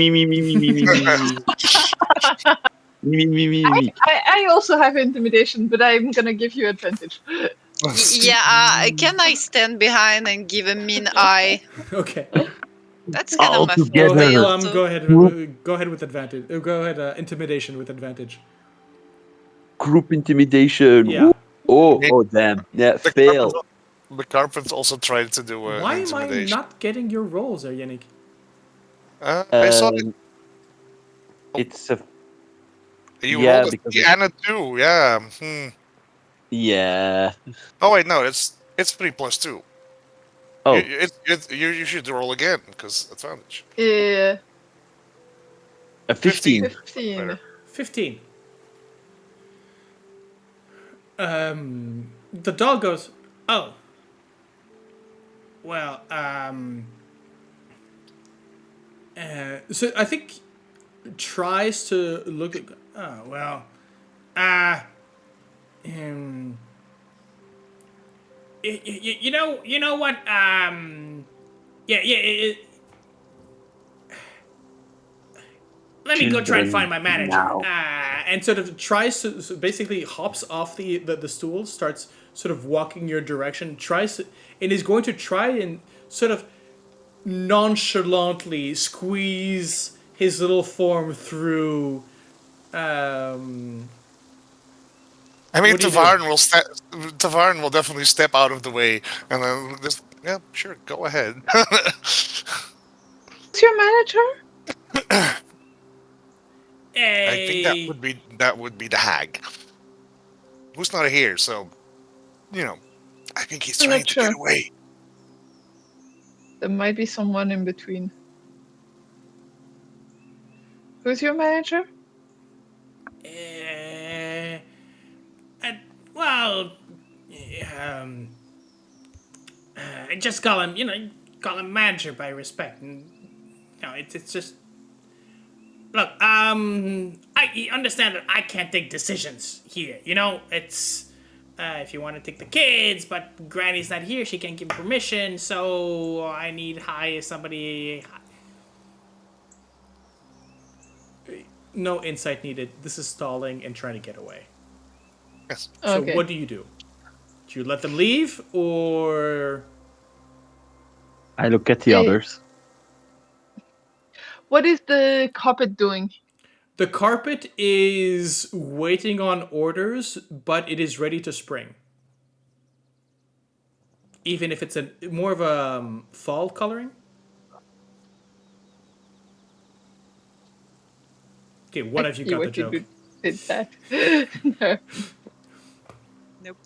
I also have intimidation, but I'm gonna give you advantage. Yeah, can I stand behind and give a mean eye? Okay. That's kind All of my together. foray Go also. ahead. Go ahead with advantage. Go ahead. Intimidation with advantage. Group intimidation. Yeah. Oh, damn. Yeah, fail. The carpets also tried to do Why am I intimidation. not getting your rolls there, Yannick? I saw it. It's a You yeah, rolled a because 3 and a 2. Yeah. yeah. Oh wait, no, it's 3 plus 2. Oh, You should roll again because advantage. Yeah, a 15. 15. Better. 15. The dog goes, oh. Well, so I think tries to look at, oh, well, you know what, let me go try and find my manager. Now. And sort of tries to, so basically hops off the stool, starts sort of walking your direction, and is going to try and sort of nonchalantly squeeze his little form through. I mean, What do you do? Tavaren will definitely step out of the way, and then just sure, go ahead. Who's your manager? I think that would be the hag, who's not here. So, I think he's I'm trying not to sure. get away. There might be someone in between. Who's your manager? Well, just call him, call him manager by respect. And, it's just. Look, I understand that I can't take decisions here. It's. If you want to take the kids, but Granny's not here, she can't give permission, so I need hire somebody. No insight needed. This is stalling and trying to get away. Yes. So Okay. what do? Do you let them leave, or... I look at the Eh. others. What is the carpet doing? The carpet is waiting on orders, but it is ready to spring. Even if it's more of a fall coloring. Okay, what have you got the joke? Did that. No. Nope.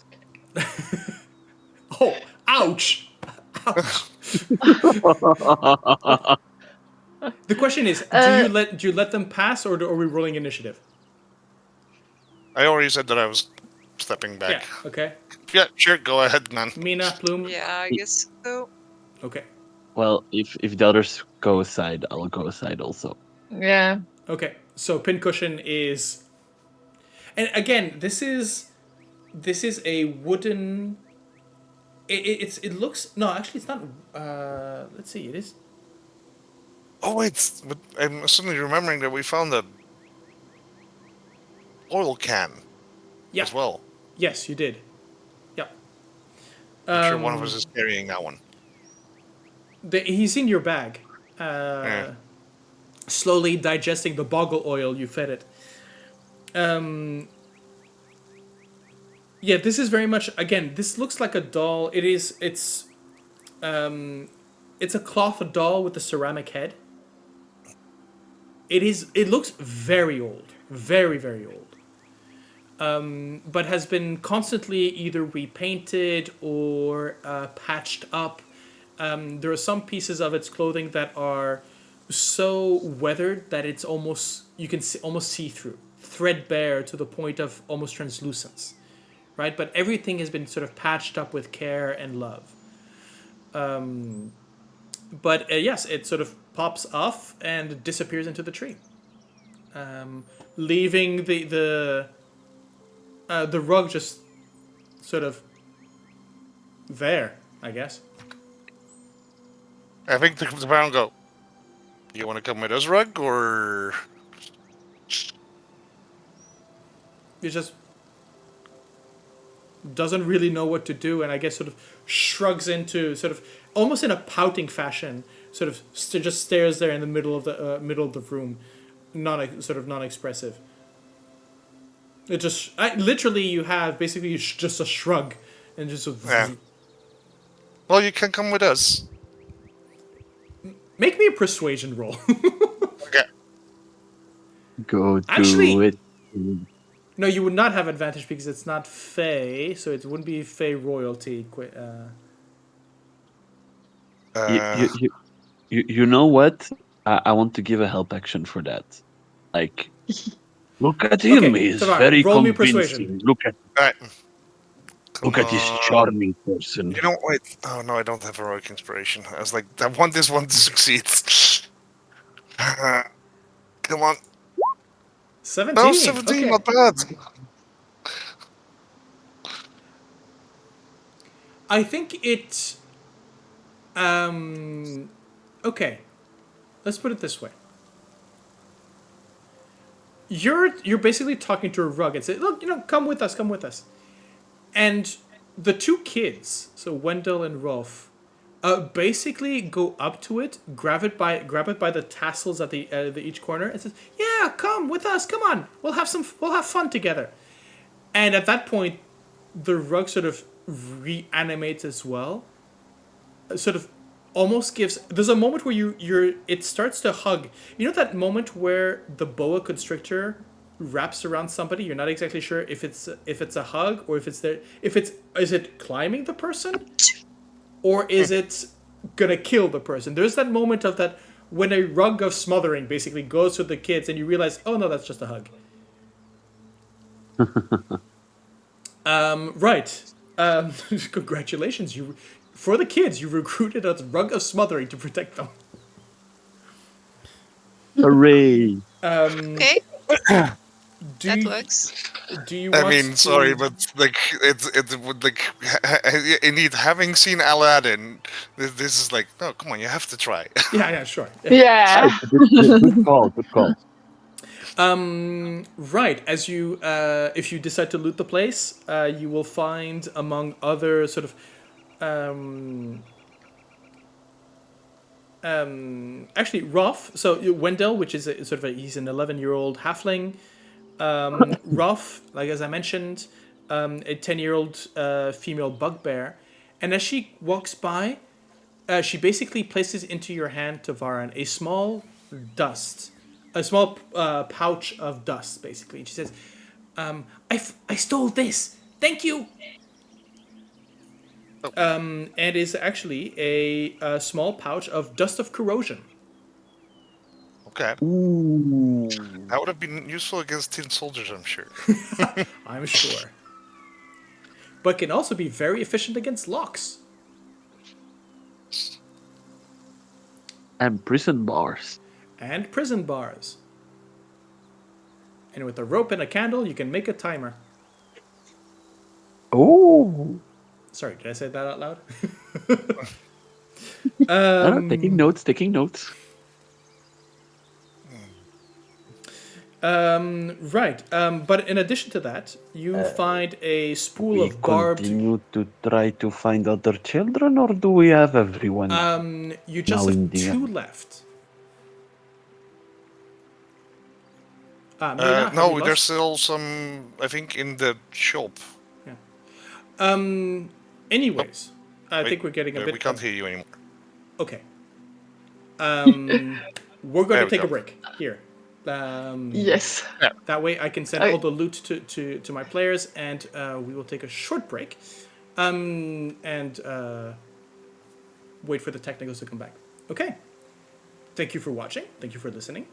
Oh, ouch! Ouch. The question is, do you let them pass, or are we rolling initiative? I already said that I was stepping back. Yeah. Okay. Yeah, sure, go ahead, man. Mina, Plum. Yeah, I guess so. Okay. Well, if the others go aside, I'll go aside also. Yeah. Okay. So pincushion is, and again, this is a wooden. It looks no, actually it's not. Let's see. It is. Oh wait, but I'm suddenly remembering that we found a oil can Yeah. as well. Yes, you did. Yep. I'm sure one of us is carrying that one. He's in your bag. Yeah. slowly digesting the boggle oil you fed it. Yeah, this is very much, again, this looks like a doll. It's a cloth doll with a ceramic head. It looks very old, very, very old. But has been constantly either repainted or patched up. There are some pieces of its clothing that are so weathered that it's almost, you can almost see through, threadbare to the point of almost translucence, right? But everything has been sort of patched up with care and love. But yes, it sort of pops off and disappears into the tree, leaving the rug just sort of there, I guess. I think the Tavaren go. You want to come with us, Rug, or It just doesn't really know what to do, and I guess sort of shrugs into sort of almost in a pouting fashion, sort of just stares there in the middle of the room, sort of non-expressive. It just literally you have basically just a shrug, and just yeah. Well, you can come with us. Make me a persuasion roll. Okay. Go do Actually- it. No, you would not have advantage because it's not Fey, so it wouldn't be Fey royalty. You know what? I want to give a help action for that. Like, look at him. Okay, He's Tavaren, very roll me convincing. persuasion. Look at All right. look at this charming person. You know, wait. Oh no, I don't have heroic inspiration. I was like, I want this one to succeed. Come on. 17. No, 17, Okay. not bad. I think it. Okay, let's put it this way. You're basically talking to a rug and say, look, come with us, and the two kids, so Wendell and Rolf, basically go up to it, grab it by the tassels at the each corner, and says, "Yeah, come with us. Come on, we'll have fun together." And at that point, the rug sort of reanimates as well. Sort of almost gives. There's a moment where it starts to hug. You know that moment where the boa constrictor wraps around somebody, you're not exactly sure if it's a hug or if it's there. Is it climbing the person, or is it gonna kill the person? There's that moment of that when a rug of smothering basically goes to the kids, and you realize, oh no, that's just a hug. Right. Congratulations, for the kids, you recruited a rug of smothering to protect them. Hooray! Okay, Do that you, works. do you I want mean, to... sorry, but like it would like indeed having seen Aladdin, this is like no, come on, you have to try. Yeah, sure. Yeah. Good call. Good call. Right. As you, if you decide to loot the place, you will find among other sort of, actually Ruff. So Wendell, which is he's an 11-year-old halfling. Ruff, like as I mentioned, a 10-year-old female bugbear, and as she walks by, she basically places into your hand, Tavaren, a small pouch of dust, basically. And she says, I stole this. Thank you. And is actually a small pouch of dust of corrosion. Okay, Ooh. that would have been useful against tin soldiers, I'm sure. I'm sure. But can also be very efficient against locks. And prison bars. And prison bars. And with a rope and a candle, you can make a timer. Oh. Sorry, did I say that out loud? Taking notes. Right. But in addition to that, you find a spool of barbed... continue to try to find other children, or do we have everyone? You just Now have in the 2 end. left. Mina, have we No, lost? there's still some, I think, in the shop. Anyways, I Wait, think we're getting a bit. we can't hear you anymore. Okay. We're going There to we take a go. break here. Yes. That way I can send all the loot to my players, and we will take a short break and wait for the technicals to come back. Okay. Thank you for watching. Thank you for listening.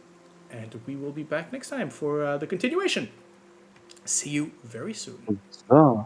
And we will be back next time for the continuation. See you very soon. Oh.